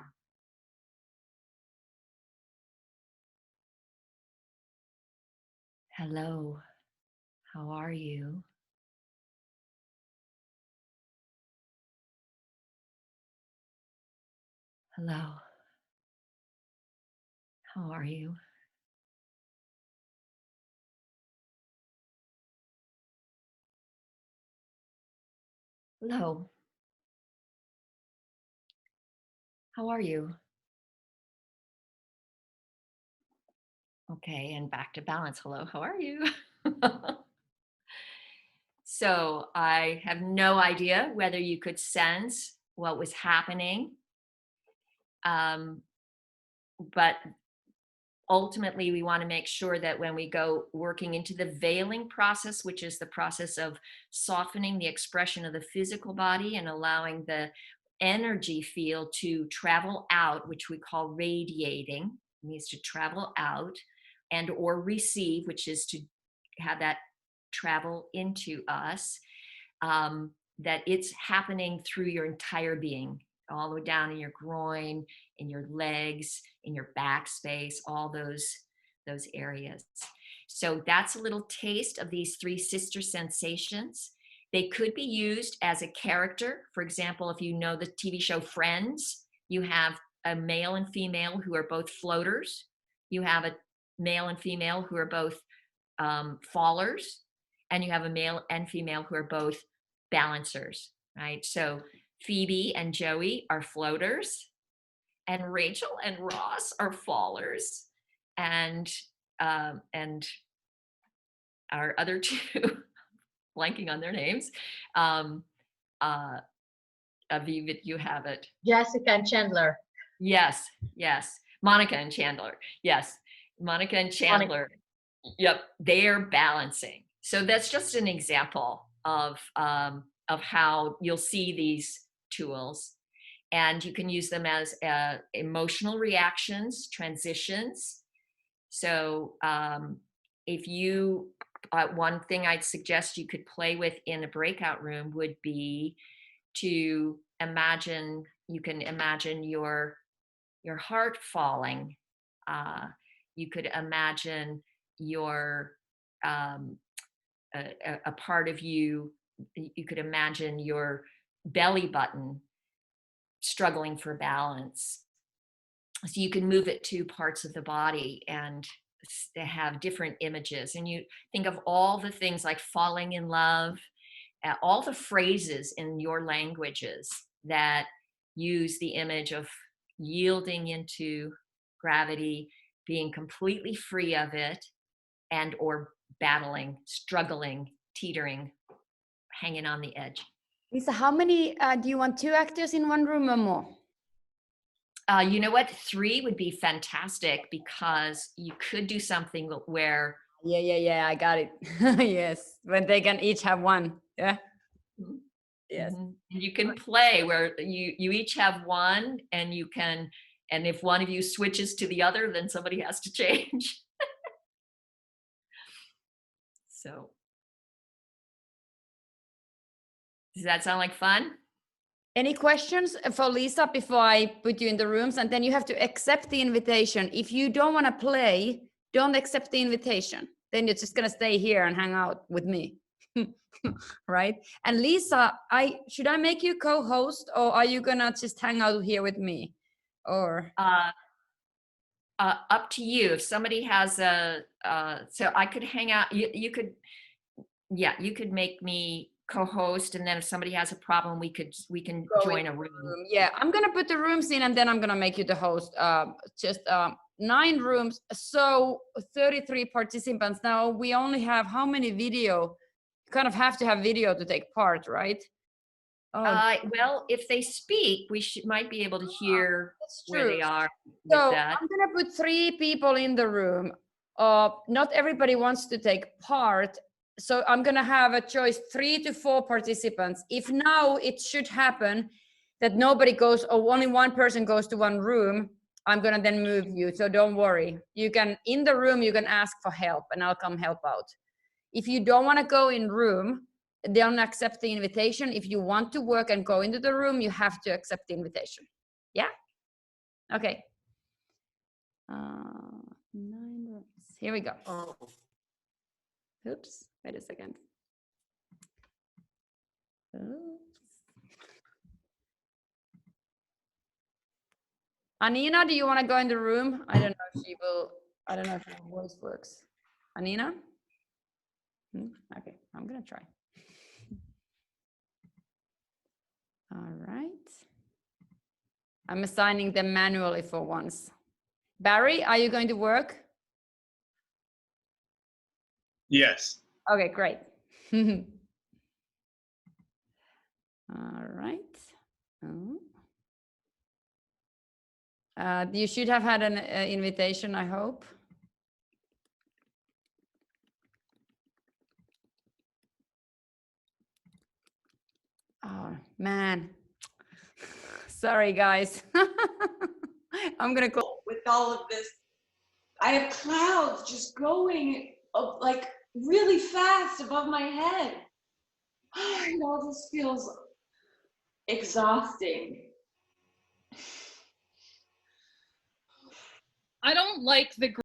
Hello, how are you? Hello, how are you? Hello, how are you? Okay, and back to balance. Hello, how are you? So I have no idea whether you could sense what was happening, but ultimately we want to make sure that when we go working into the veiling process, which is the process of softening the expression of the physical body and allowing the energy field to travel out, which we call radiating, it needs to travel out, and or receive, which is to have that travel into us, that it's happening through your entire being, all the way down in your groin, in your legs, in your back space, all those areas. So that's a little taste of these three sister sensations. They could be used as a character. For example, if you know the TV show Friends, you have a male and female who are both floaters. You have a male and female who are both fallers. And you have a male and female who are both balancers, right? So Phoebe and Joey are floaters, and Rachel and Ross are fallers, and our other two, blanking on their names. Aviv, you have it. Jessica and Chandler. Yes. Monica and Chandler. Yes, Monica and Chandler. Yep, they're balancing. So that's just an example of how you'll see these tools, and you can use them as emotional reactions, transitions. So if you, one thing I'd suggest you could play with in a breakout room would be to imagine, you can imagine your heart falling. You could imagine your a part of you could imagine your belly button struggling for balance. So you can move it to parts of the body and have different images, and you think of all the things like falling in love, all the phrases in your languages that use the image of yielding into gravity, being completely free of it, and or battling, struggling, teetering, hanging on the edge. Lisa, how many do you want 2 actors in one room or more? You know what? 3 would be fantastic because you could do something where. Yeah, I got it. Yes, when they can each have one. Yeah. Yes. And you can play where you each have one, and you can, and if one of you switches to the other, then somebody has to change. So, does that sound like fun? Any questions for Lisa before I put you in the rooms? And then you have to accept the invitation. If you don't want to play, don't accept the invitation. Then you're just gonna stay here and hang out with me. Right? And Lisa, should I make you co-host, or are you gonna just hang out here with me? Or up to you. If somebody has so I could hang out. You could, yeah, you could make me co-host, and then if somebody has a problem, we can join a room. Yeah, I'm gonna put the rooms in, and then I'm gonna make you the host. Just 9 rooms, so 33 participants. Now we only have how many video? You kind of have to have video to take part, right? Well, if they speak, we might be able to hear where they are with so that. I'm gonna put 3 people in the room. Not everybody wants to take part, so I'm gonna have a choice 3 to 4 participants. If now it should happen that nobody goes, or only one person goes to one room, I'm gonna then move you. So don't worry. You can, in the room, you can ask for help, and I'll come help out. If you don't want to go in room, don't accept the invitation. If you want to work and go into the room, you have to accept the invitation. Yeah? Okay. 9 rooms. Here we go. Oh. Oops, wait a second. Oops. Anina, do you want to go in the room? I don't know if she will. I don't know if her voice works. Anina? Okay, I'm gonna try. All right. I'm assigning them manually for once. Barry, are you going to work? Yes. Okay, great. All right. You should have had an invitation, I hope. Oh, man. Sorry, guys. I'm going to go. With all of this, I have clouds just going like really fast above my head. And all this feels exhausting. I don't like the